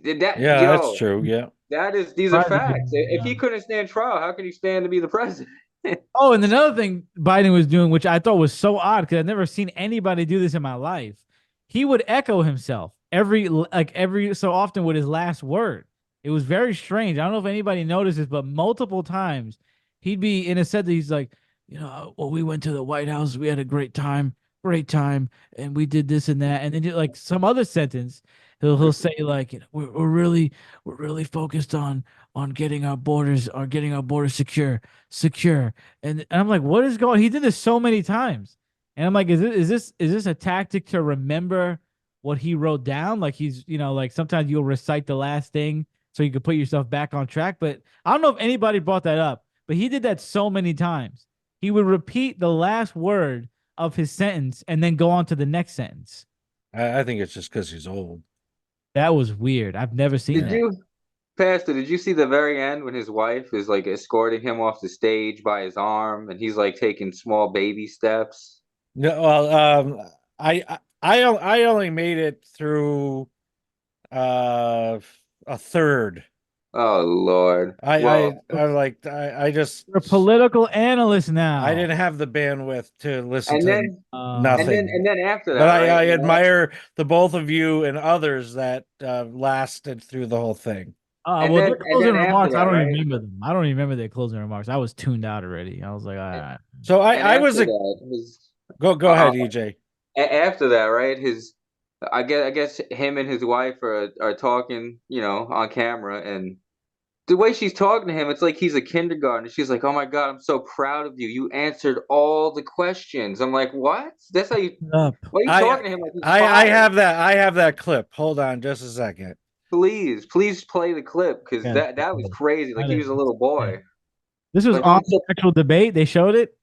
Yeah, that's Yo, true. Yeah. these are Surprised he facts. didn't, If he couldn't stand trial, how could he stand to be the president? Oh, and another thing Biden was doing, which I thought was so odd because I've never seen anybody do this in my life. He would echo himself every so often with his last word. It was very strange. I don't know if anybody notices, but multiple times he'd be in a set that he's like, well, we went to the White House, we had a great time, and we did this and that, and then like some other sentence, he'll say like, we're really focused on getting our borders secure. And I'm like, what is going? He did this so many times, and I'm like, is this a tactic to remember what he wrote down? Like he's like sometimes you'll recite the last thing so you can put yourself back on track. But I don't know if anybody brought that up, but he did that so many times. He would repeat the last word of his sentence and then go on to the next sentence. I think it's just because he's old. That was weird. I've never seen Did that. you, Pastor, did you see the very end when his wife is like escorting him off the stage by his arm and he's like taking small baby steps? No, well, I only made it through a third. Oh Lord. Well, I just You're a political analyst now. I didn't have the bandwidth to listen and to then nothing. and then after that, But right? I admire the both of you and others that lasted through the whole thing. And Well, then- their and closing then after remarks, I that, don't right? remember them. I don't remember their closing remarks. I was tuned out already. I was like, all right. So And I was after a that, his go ahead, EJ. after that, right? I guess him and his wife are talking, on camera, and the way she's talking to him, it's like he's a kindergartner. She's like, "Oh my God, I'm so proud of you. You answered all the questions." I'm like, "What? That's how you? Up. Why are you talking to him like he's I five? have that clip. Hold on just a second. Please play the clip because Yeah, that was crazy. Like he was a little yeah. boy. This was Like, on the actual debate. They showed it,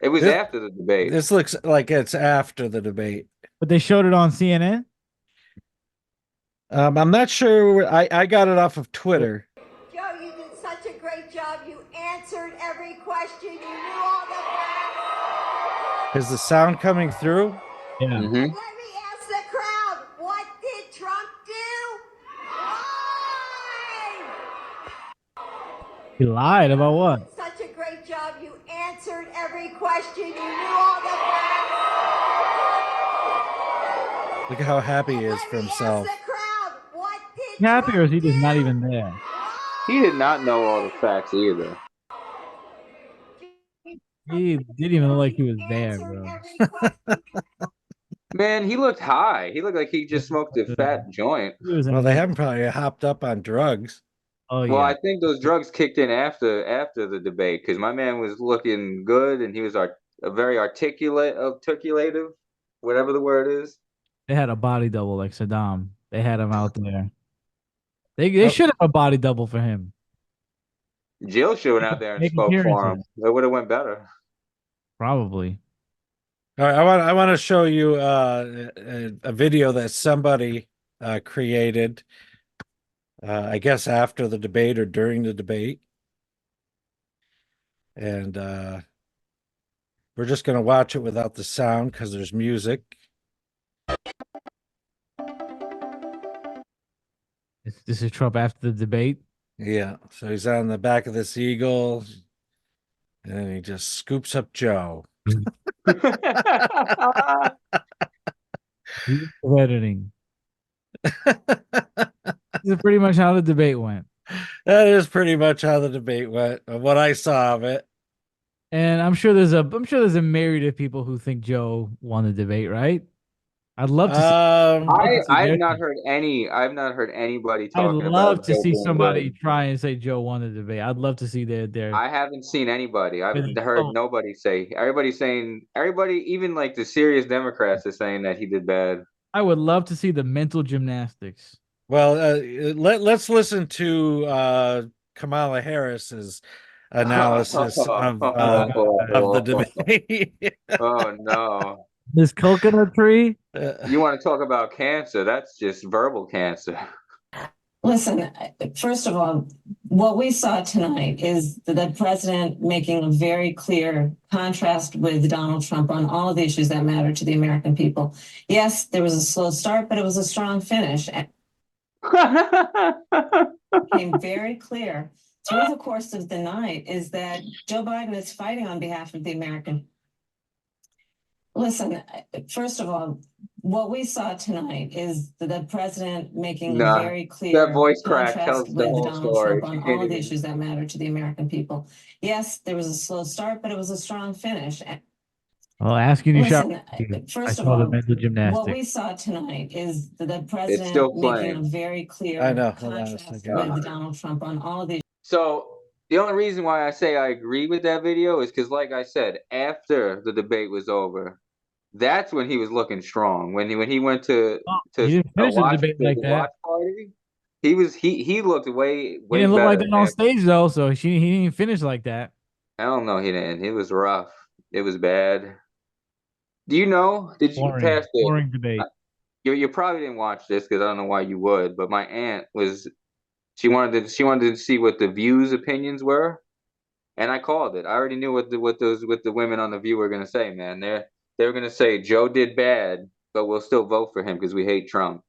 it was This- after the debate. This looks like it's after the debate. but they showed it on CNN. I'm not sure. I got it off of Twitter. Joe, you did such a great job. You answered every question. You knew all the facts. Is the sound coming through? Yeah. Mhm. And let me ask the crowd, what did Trump do? He lied about what? Lie! Such a great job. You answered every question. You knew all the facts. Look at how happy he is Let for me himself. ask the crowd, what did Happy, or is he Trump just not do? even there? He did not know all the facts either. He didn't even look like he was there, Answered bro. every question. Man, he looked high. He looked like he just smoked a fat joint. He was Well, they amazing. haven't probably hopped up on drugs. Oh Well, yeah. I think those drugs kicked in after the debate because my man was looking good and he was a very articulative, whatever the word is. They had a body double like Saddam. They had him out there. They Oh. should have a body double for him. Jill showed out there and Make spoke for him. appearances. It would have went better. Probably. All right, I want to show you a video that somebody created. I guess after the debate or during the debate, and we're just going to watch it without the sound because there's music. This is Trump after the debate. Yeah, so he's on the back of this eagle, and he just scoops up Joe. Beautiful editing. This is pretty much how the debate went. That is pretty much how the debate went, what I saw of it. And I'm sure there's a myriad of people who think Joe won the debate, right? I'd love to see. I have not heard anybody I'd talking love about to Joe see being somebody good. try and say Joe won the debate. I'd love to see their. I haven't seen anybody. I've Really? heard Oh. nobody say. Everybody, even like the serious Democrats, are saying that he did bad. I would love to see the mental gymnastics. Well, let's listen to Kamala Harris's analysis of the debate. Oh no! This coconut tree. You want to talk about cancer? That's just verbal cancer. Listen, first of all, what we saw tonight is the president making a very clear contrast with Donald Trump on all of the issues that matter to the American people. Yes, there was a slow start, but it was a strong finish. And became very clear through the course of the night is that Joe Biden is fighting on behalf of the American. Listen, first of all, what we saw tonight is the president making a Nah, very that clear voice crack contrast tells the with whole Donald story. Trump She on can't all of the even. issues that matter to the American people. Yes, there was a slow start, but it was a strong finish. Well, asking you shall. Listen, I first of saw the all, mental what gymnastics. we saw tonight is the It's president still making a playing. very I clear know. Hold on a contrast second. with Donald Trump on all of the. So the only reason why I say I agree with that video is because, like I said, after the debate was over, that's when he was looking strong. When he went to Oh, he didn't finish the debate the like that. watch party, he looked way He didn't look better like that on after. stage though, so he didn't even finish like that. I don't know, he didn't. It was rough. It was bad. Do you know? Did you Boring, pass it? boring debate. You probably didn't watch this because I don't know why you would. But my aunt was she wanted to see what the View's opinions were, and I called it. I already knew what the women on the View were gonna say. Man, they were gonna say Joe did bad, but we'll still vote for him because we hate Trump.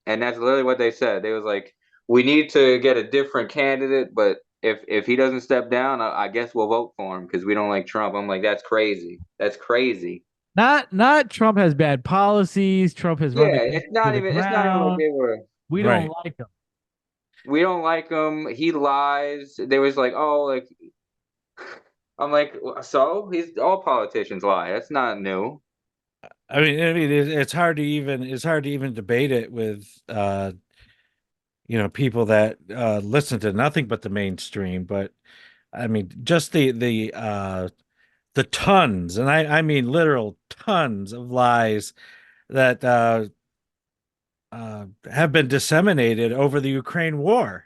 And that's literally what they said. They was like, we need to get a different candidate, but if he doesn't step down, I guess we'll vote for him because we don't like Trump. I'm like, that's crazy. That's crazy. Not Trump has bad policies. Trump has run Yeah, the country to the it's not even like ground. they were. We Right. don't like him. We don't like him. He lies. They was like, oh, like I'm like, so he's all politicians lie. That's not new. It's hard to even debate it with people that listen to nothing but the mainstream. But I mean, just the tons, and I mean literal tons of lies that have been disseminated over the Ukraine war.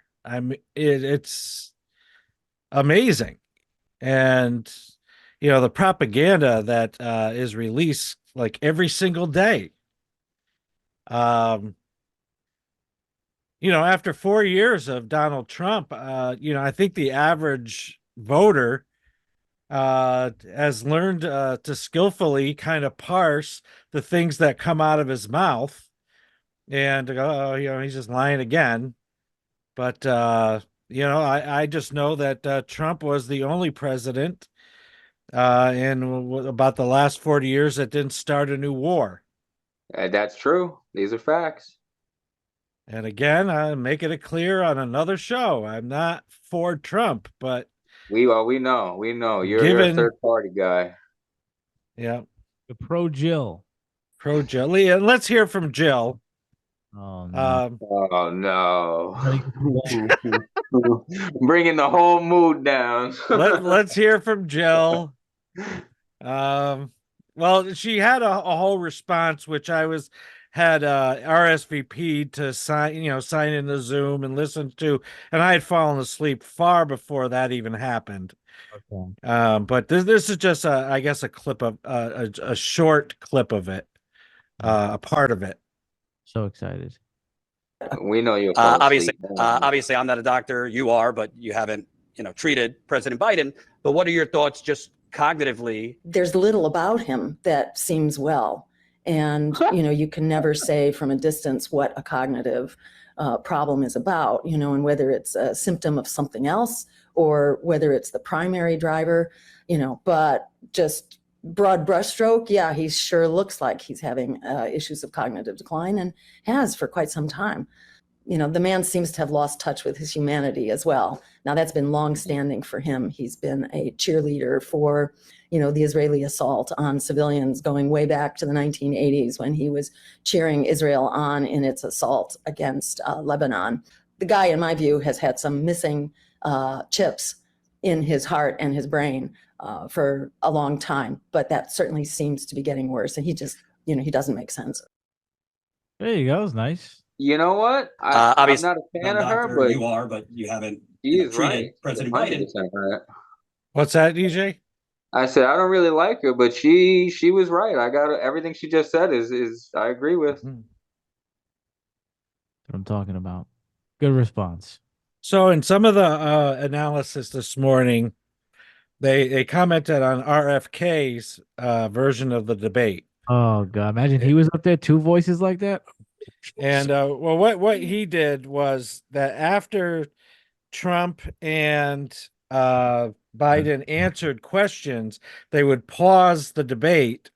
It's amazing, and the propaganda that is released like every single day. Um, after 4 years of Donald Trump, I think the average voter has learned to skillfully kind of parse the things that come out of his mouth and to go, oh, he's just lying again. But I just know that Trump was the only president in about the last 40 years that didn't start a new war. That's true. These are facts. And again, I'm making it clear on another show. I'm not for Trump, but We know you're a given, third party guy. yeah, The pro Jill. pro Jill. And let's hear from Jill. Oh no. Oh no. Gotta get to that. Bringing the whole mood down. Let's hear from Jill. Well, she had a whole response, which I had RSVP to sign into Zoom and listen to, and I had fallen asleep far before that even happened. Okay. But this is just I guess a clip of a short clip of it, a part of it. So excited. We know you'll obviously I'm not a doctor, you are, but you haven't treated President Biden. But what are your thoughts just cognitively? There's little about him that seems well, and you can never say from a distance what a cognitive problem is about, and whether it's a symptom of something else or whether it's the primary driver, but just broad brushstroke, yeah, he sure looks like he's having issues of cognitive decline and has for quite some time. The man seems to have lost touch with his humanity as well. Now, that's been longstanding for him. He's been a cheerleader for, the Israeli assault on civilians going way back to the 1980s when he was cheering Israel on in its assault against Lebanon. The guy, in my view, has had some missing chips in his heart and his brain for a long time, but that certainly seems to be getting worse. And he just, he doesn't make sense. There you go. It's nice. You know what? I'm not a fan of her, but you are, but you haven't she is right. President 100% Biden. right. What's that, DJ? I said I don't really like her, but she was right. I got everything she just said is I agree with. What I'm talking about. Good response. So in some of the analysis this morning, they commented on RFK's version of the debate. Oh God, imagine he was up there, two voices like that. And well, what he did was that after Trump and Biden answered questions, they would pause the debate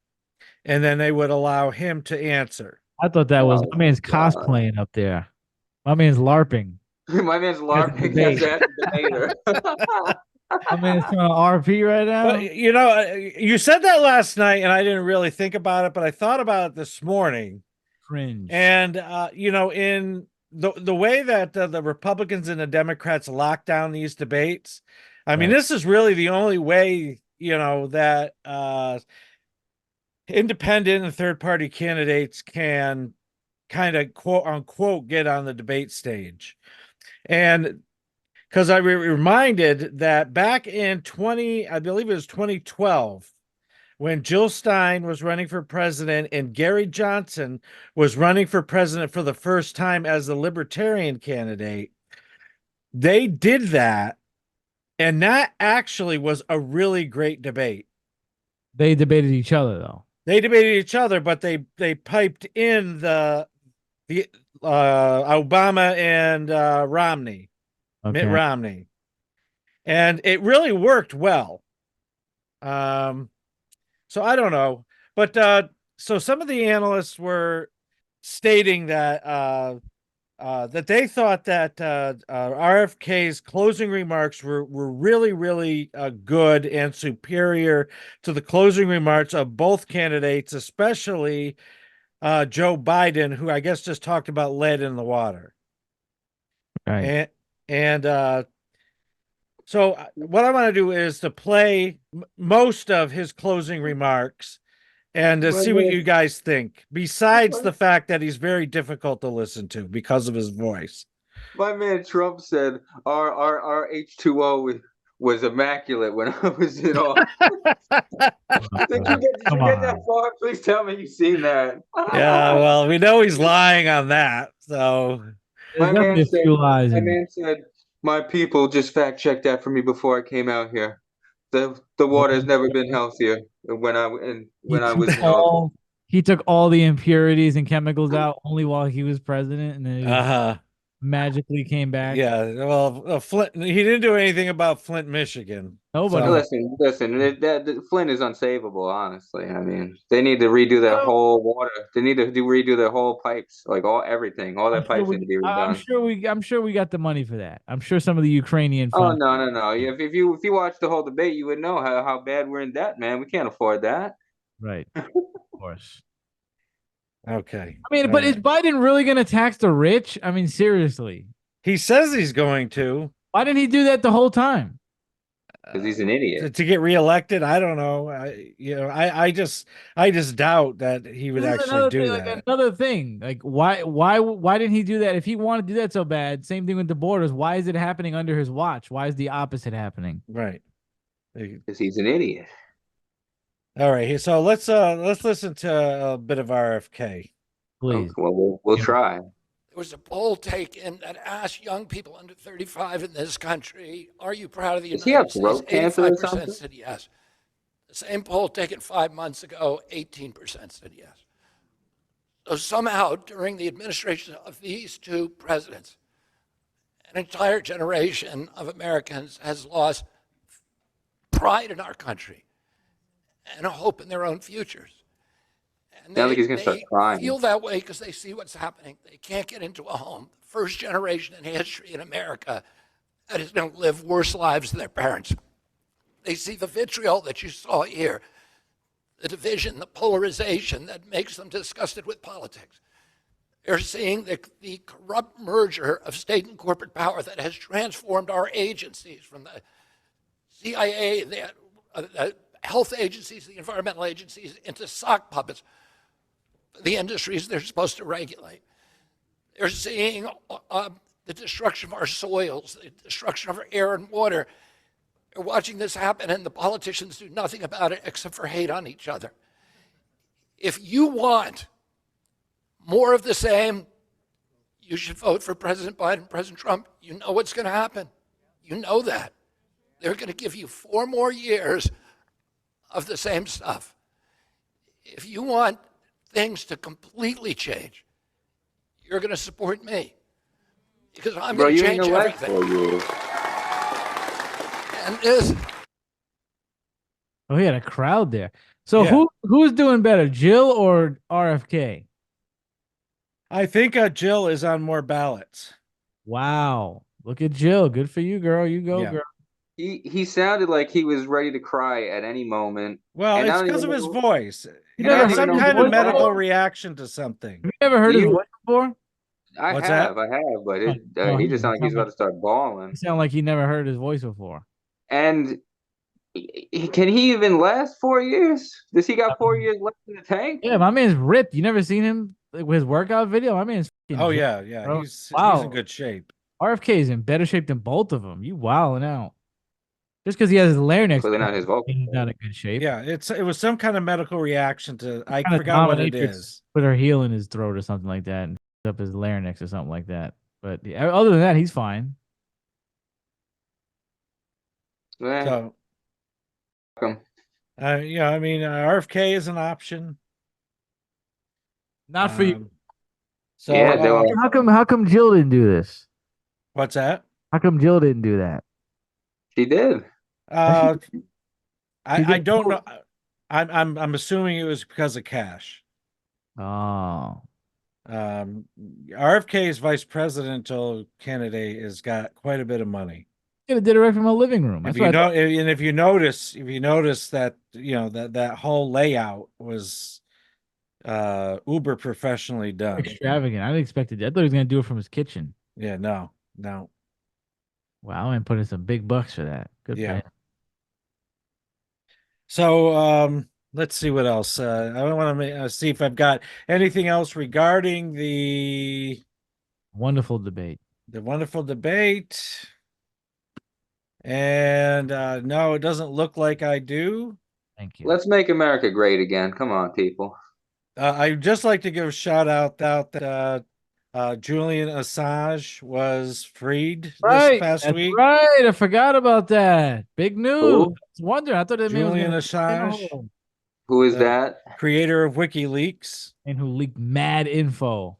and then they would allow him to answer. I thought that was my man's God. cosplaying up there. My man's LARPing. My man's LARPing debate. as a debater. My man's trying to RP right now. But you know, you said that last night, and I didn't really think about it, but I thought about it this morning. Cringe. And you know, in the way that the Republicans and the Democrats lock down these debates, I mean, Right. this is really the only way, you know, that independent and third party candidates can kind of quote unquote get on the debate stage. And because I reminded that back in I believe it was 2012, when Jill Stein was running for president and Gary Johnson was running for president for the first time as the Libertarian candidate, they did that. And that actually was a really great debate. They debated each other though. They debated each other, but they piped in the Obama and Romney, Okay. Mitt Romney, and it really worked well. So I don't know, but so some of the analysts were stating that that they thought that RFK's closing remarks were really good and superior to the closing remarks of both candidates, especially Joe Biden, who I guess just talked about lead in the water. Right. And so what I want to do is to play most of his closing remarks and to see what you guys think, besides the fact that he's very difficult to listen to because of his voice. My man Trump said our H2O was immaculate when I was in office. Did you get that far? Please tell me you've seen that. Yeah, well, we know he's lying on that. So my man said, my people just fact checked that for me before I came out here. The water has never been healthier when I was in office. He took all the impurities and chemicals out only while he was president, and then it just magically came back. Yeah, well, Flint. He didn't do anything about Flint, Michigan. Nobody. So. Listen. Flint is unsavable. Honestly, I mean, they need to redo their whole water. They need to redo their whole pipes, like everything. All their pipes need to be redone. I'm sure we got the money for that. I'm sure some of the Ukrainian funds. Oh no. If you watch the whole debate, you would know how bad we're in debt, man. We can't afford that. Right. Of course. Okay. I mean, but is Biden really going to tax the rich? I mean, seriously. He says he's going to. Why didn't he do that the whole time? Because he's an idiot. To get reelected, I don't know. I just doubt that he would actually do that. Like another thing, like why didn't he do that? If he wanted to do that so bad, same thing with the borders. Why is it happening under his watch? Why is the opposite happening? Right. Because he's an idiot. All right, so let's listen to a bit of RFK. Please. Okay, well, we'll try. There was a poll taken that asked young people under 35 in this country, are you proud of the United States? 85% said yes. The same poll taken 5 months ago, 18% said yes. So somehow, during the administration of these two presidents, an entire generation of Americans has lost pride in our country and a hope in their own futures. And they feel that way because they see what's happening. They can't get into a home. First generation in history in America that is going to live worse lives than their parents. They see the vitriol that you saw here, the division, the polarization that makes them disgusted with politics. They're seeing the corrupt merger of state and corporate power that has transformed our agencies from the CIA, the health agencies, the environmental agencies, into sock puppets, the industries they're supposed to regulate. They're seeing the destruction of our soils, the destruction of our air and water. They're watching this happen, and the politicians do nothing about it except for hate on each other. If you want more of the same, you should vote for President Biden, President Trump. You know what's going to happen. You know that. They're going to give you 4 more years of the same stuff. If you want things to completely change, you're going to support me. Because I'm going to change everything. And this. Oh, he had a crowd there. So who's doing better, Jill or RFK? I think Jill is on more ballots. Wow. Look at Jill. Good for you, girl. You go, girl. He sounded like he was ready to cry at any moment. Well, it's because of his voice. You never had some kind of medical reaction to something. Have you ever heard his voice before? I have, but he just sounded like he's about to start bawling. He sounded like he never heard his voice before. And can he even last 4 years? Does he got 4 years left in the tank? Yeah, my man's ripped. You never seen him with his workout video? My man's ripped, yeah. Bro. He's in good shape. RFK is in better shape than both of them. You wilding out. Just because he has his larynx, clearly not his vocal. He's not in good shape. Yeah, it was some kind of medical reaction to. I forgot what it is. Put her heel in his throat or something like that, and up his larynx or something like that. But other than that, he's fine. So, I mean, RFK is an option. Not for you. So how come Jill didn't do this? What's that? How come Jill didn't do that? She did. I don't know. I'm assuming it was because of cash. Oh. RFK's vice presidential candidate has got quite a bit of money. Could have did it right from a living room. If you notice that that whole layout was uber professionally done, extravagant. I didn't expect it. I thought he was gonna do it from his kitchen. Yeah, no. Wow, and put in some big bucks for that. Good for him. So let's see what else. I want to see if I've got anything else regarding the wonderful debate. And no, it doesn't look like I do. Thank you. Let's make America great again. Come on, people. I'd just like to give a shout out that Julian Assange was freed this past week. Right, I forgot about that. Big news. Who? I was wondering. I thought it Julian Assange. Who is that? Creator of WikiLeaks. And who leaked mad info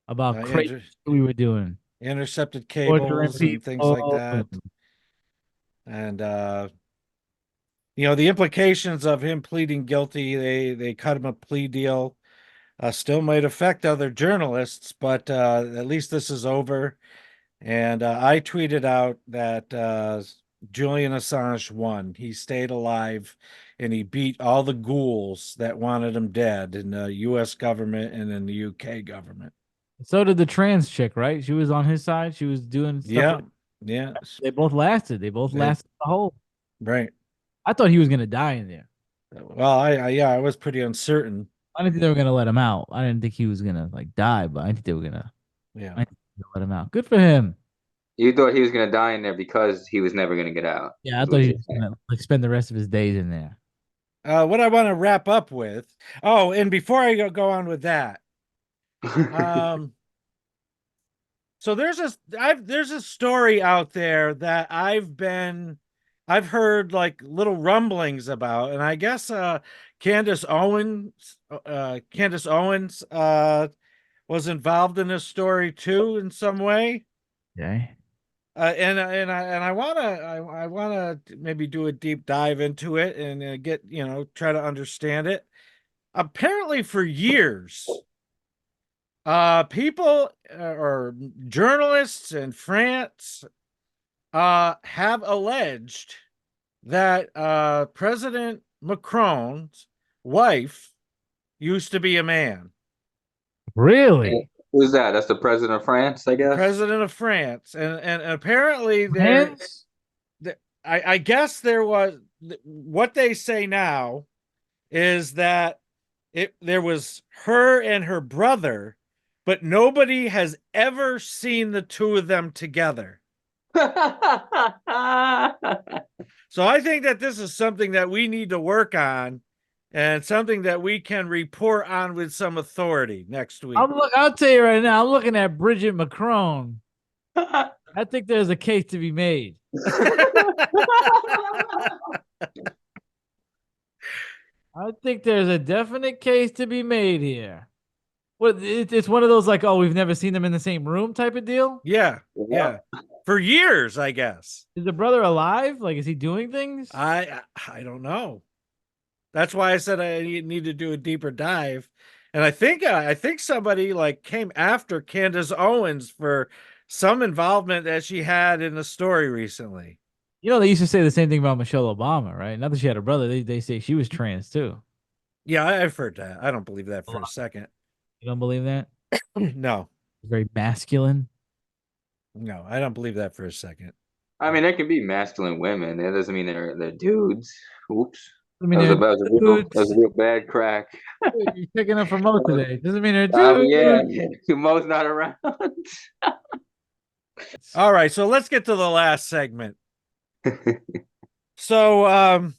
about crazy we were doing. Intercepted cables and things like that. And the implications of him pleading guilty, they cut him a plea deal. Still might affect other journalists, but at least this is over. And I tweeted out that Julian Assange won. He stayed alive, and he beat all the ghouls that wanted him dead in the U.S. government and in the U.K. government. So did the trans chick, right? She was on his side. She was doing stuff. Yeah. They both lasted. They both lasted the whole. Right. I thought he was going to die in there. Well, I was pretty uncertain. I didn't think they were going to let him out. I didn't think he was going to die, but I think they were going to. Yeah. I think they let him out. Good for him. You thought he was going to die in there because he was never going to get out. Yeah, I thought he was going to spend the rest of his days in there. What I want to wrap up with. Oh, and before I go on with that, so there's a story out there that I've heard like little rumblings about, and I guess Candace Owens was involved in this story too in some way. Okay. And I wanna maybe do a deep dive into it and get try to understand it. Apparently, for years, people or journalists in France have alleged that President Macron's wife used to be a man. Really? Who's that? That's the president of France, I guess. President of France, and apparently I guess there was what they say now is that there was her and her brother, but nobody has ever seen the two of them together. So I think that this is something that we need to work on and something that we can report on with some authority next week. I'll tell you right now, I'm looking at Bridget Macron. I think there's a case to be made. I think there's a definite case to be made here. Well, it's one of those like, oh, we've never seen them in the same room type of deal. Yeah. For years, I guess. Is the brother alive? Like, is he doing things? I don't know. That's why I said I need to do a deeper dive. And I think somebody like came after Candace Owens for some involvement that she had in the story recently. You know, they used to say the same thing about Michelle Obama, right? Not that she had a brother. They say she was trans too. Yeah, I've heard that. I don't believe that for a second. You don't believe that? No. Very masculine. No, I don't believe that for a second. I mean, there can be masculine women. That doesn't mean they're dudes. Oops. I mean, that was a real bad crack. You're picking up for Mo today. Doesn't mean they're dudes. Yeah, Mo's not around. All right, so let's get to the last segment. So,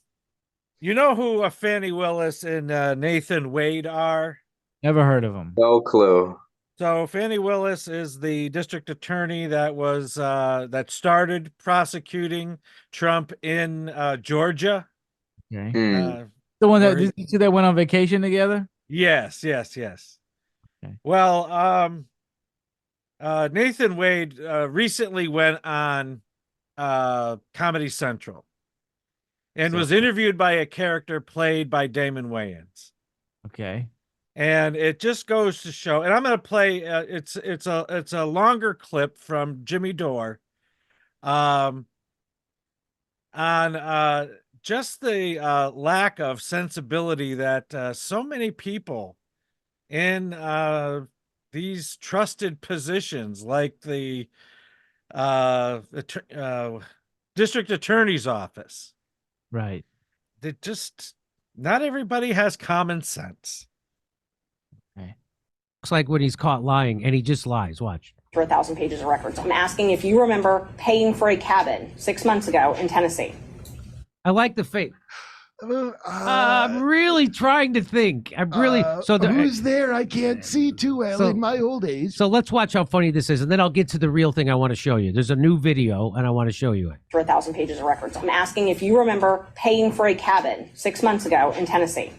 you know who Fannie Willis and Nathan Wade are? Never heard of them. No clue. So Fannie Willis is the district attorney that was that started prosecuting Trump in Georgia. Okay. The one that you two that went on vacation together? Yes. Okay. Well, Nathan Wade recently went on Comedy Central and was interviewed by a character played by Damon Wayans. Okay. And it just goes to show, and I'm going to play. It's a longer clip from Jimmy Dore, on just the lack of sensibility that so many people in these trusted positions, like the district attorney's office, right? That just not everybody has common sense. Looks like when he's caught lying, and he just lies. Watch. For 1,000 pages of records. I'm asking if you remember paying for a cabin 6 months ago in Tennessee. I like the fake. I'm really trying to think. I'm really who's there? I can't see too well in my old age. So let's watch how funny this is, and then I'll get to the real thing I want to show you. There's a new video, and I want to show you it. For 1,000 pages of records. I'm asking if you remember paying for a cabin 6 months ago in Tennessee.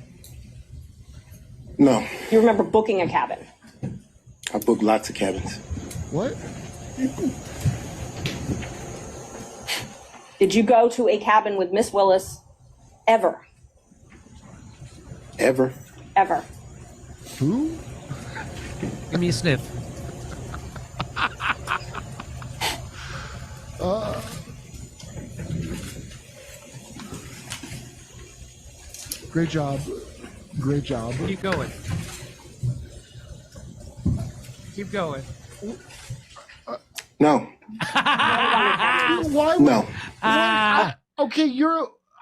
No. You remember booking a cabin? I booked lots of cabins. What? Did you go to a cabin with Miss Willis ever? Ever? Ever. Who? Give me a sniff. Great job. Great job. Keep going. Keep going. No. Why? No. Okay,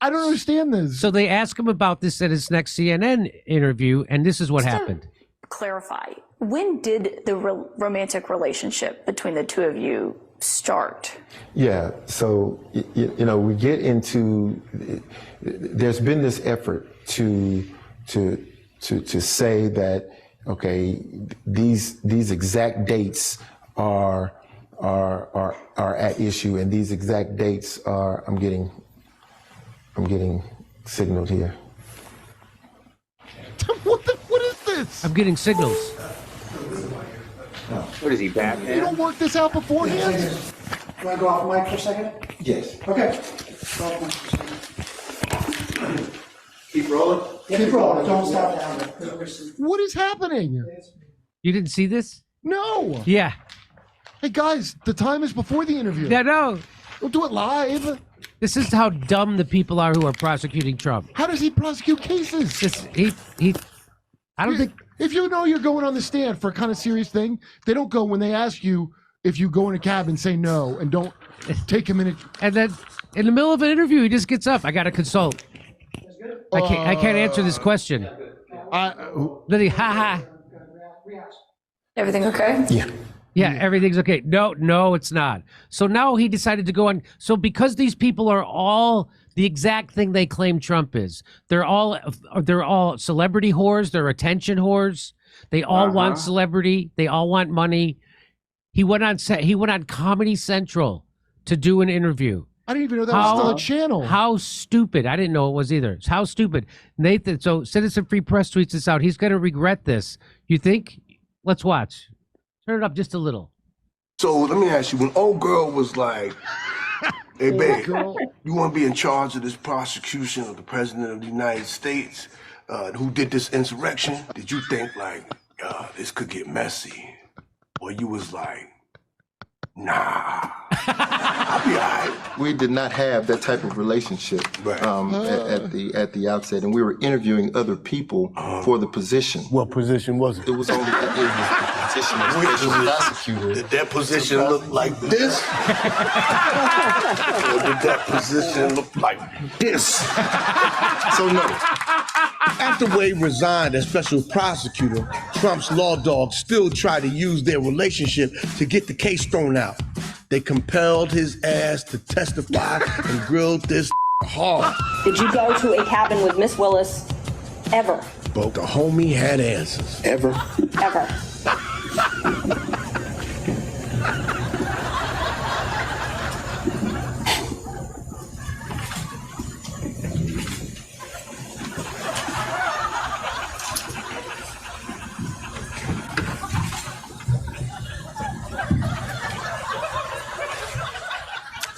I don't understand this. So they ask him about this at his next CNN interview, and this is what happened. Clarify, when did the romantic relationship between the two of you start? Yeah, so you know, we get into. There's been this effort to say that okay, these exact dates are at issue, and these exact dates are. I'm getting signaled here. What is this? I'm getting signals. What is he, Batman? You don't work this out beforehand? Can I go off mic for a second? Yes. Okay. Keep rolling. Keep rolling. Don't stop down there. What is happening? You didn't see this? No. Yeah. Hey guys, the time is before the interview. Yeah, no. Don't do it live. This is how dumb the people are who are prosecuting Trump. How does he prosecute cases? I don't think. If you know you're going on the stand for a kind of serious thing, they don't go when they ask you if you go in a cab and say no and don't take a minute. And then in the middle of an interview, he just gets up. I got to consult. I can't answer this question. Literally, ha. Everything okay? Yeah. Yeah, everything's okay. No, it's not. So now he decided to go on. So because these people are all The exact thing they claim Trump is. They're all celebrity whores. They're attention whores. They all want celebrity. They all want money. He went on Comedy Central to do an interview. I didn't even know that was still a channel. How stupid. I didn't know it was either. How stupid. Nathan, so Citizen Free Press tweets this out. He's going to regret this. You think? Let's watch. Turn it up just a little. So let me ask you, when old girl was like, hey, babe, you want to be in charge of this prosecution of the President of the United States who did this insurrection? Did you think, like, this could get messy? Or you was like, nah, I'll be all right. We did not have that type of relationship at the outset, and we were interviewing other people for the position. What position was it? It was only the position of special prosecutor. Did that position look like this? Or did that position look like this? So no. After Wade resigned as special prosecutor, Trump's law dogs still tried to use their relationship to get the case thrown out. They compelled his ass to testify and grilled this hard. Did you go to a cabin with Miss Willis ever? But the homie had answers. Ever? Ever.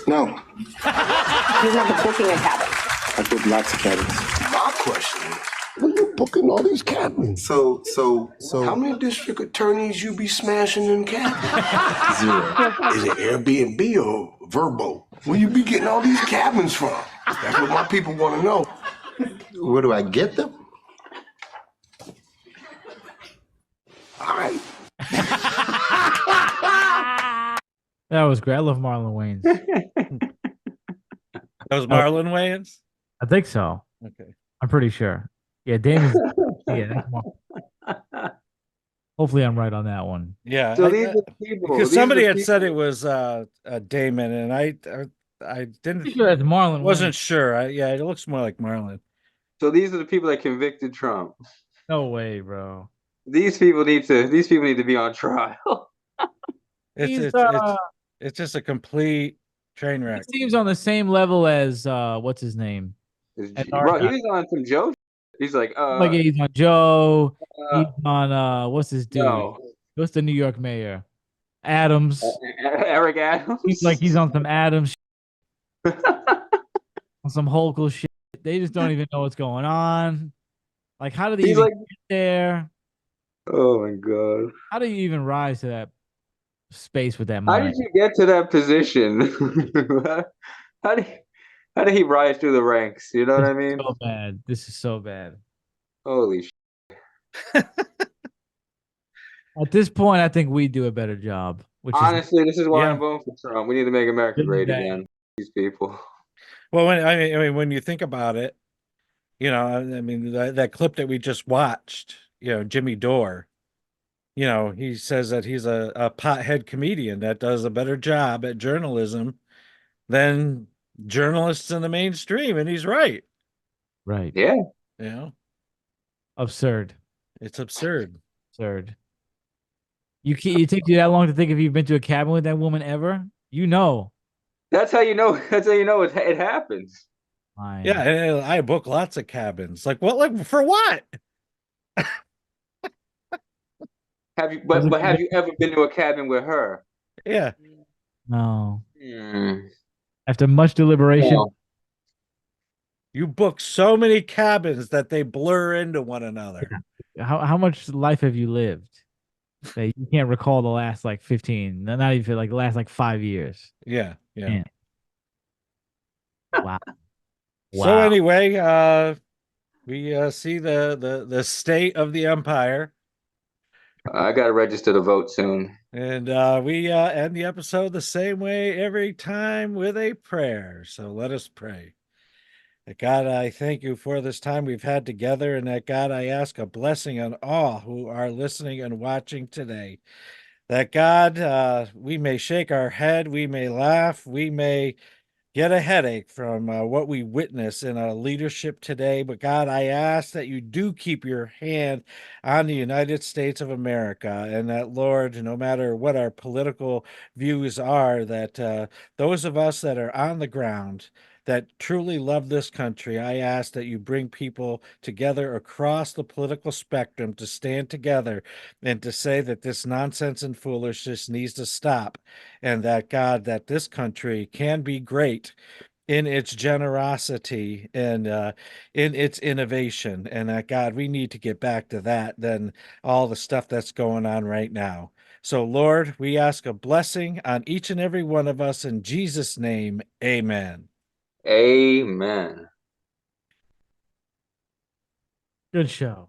No. He's not booking a cabin. I booked lots of cabins. My question is, when you booking all these cabins? So how many district attorneys you be smashing in cabins? 0. Is it Airbnb or Verbo? Where you be getting all these cabins from? That's what my people want to know. Where do I get them? All right. That was great. I love Marlon Wayans. That was Marlon Wayans? I think so. Okay. I'm pretty sure. Yeah, Damon's. Yeah. Hopefully, I'm right on that one. Yeah. So these are the people. Because These are somebody the had said people- it was Damon, and I didn't. Pretty sure that's Marlon. Wasn't Wayans. sure. Yeah, it looks more like Marlon. So these are the people that convicted Trump. No way, bro. These people need to be on trial. It's just a complete train wreck. He seems on the same level as what's his name? Bro, he's on some Joe. He's like, Like he's on Joe. He's on what's his dude? No. What's the New York mayor? Adams. Eric Adams. He's like he's on some Adams shit. On some Holkel shit. They just don't even know what's going on. Like, how did he even get there? Oh my god! How do you even rise to that space with that How money? did you get to that position? how did he rise through the ranks? You know what I mean? So bad. This is so bad. Holy shit. At this point, I think we do a better job. Which Honestly, this is why Yeah. I'm voting for Trump. We need to make America great again. These people. Well, I mean, when you think about it, you know, I mean, that clip that we just watched, you know, Jimmy Dore, you know, he says that he's a pothead comedian that does a better job at journalism than journalists in the mainstream, and he's right. Right. Yeah. You know, Absurd. it's absurd. Absurd. You take you that long to think if you've been to a cabin with that woman ever? You know. That's how you know. That's how you know it happens. Fine. Yeah, I book lots of cabins. Like what? Like for what? Have you? But have you ever been to a cabin with her? Yeah. No. Hmm. After much deliberation. No. You book so many cabins that they blur into one another. How much life have you lived that you can't recall the last like 15, not even like the last like 5 years? Yeah. Yeah. Man. Wow. So anyway, we see the state of the empire. I gotta register to vote soon. And we end the episode the same way every time with a prayer. So let us pray. That God, I thank you for this time we've had together, and that God, I ask a blessing on all who are listening and watching today. That God, we may shake our head, we may laugh, we may get a headache from what we witness in our leadership today. But God, I ask that you do keep your hand on the United States of America, and that, Lord, no matter what our political views are, that those of us that are on the ground that truly love this country, I ask that you bring people together across the political spectrum to stand together and to say that this nonsense and foolishness needs to stop, and that, God, that this country can be great in its generosity and in its innovation, and that, God, we need to get back to that than all the stuff that's going on right now. So, Lord, we ask a blessing on each and every one of us in Jesus' name. Amen. Amen. Good show.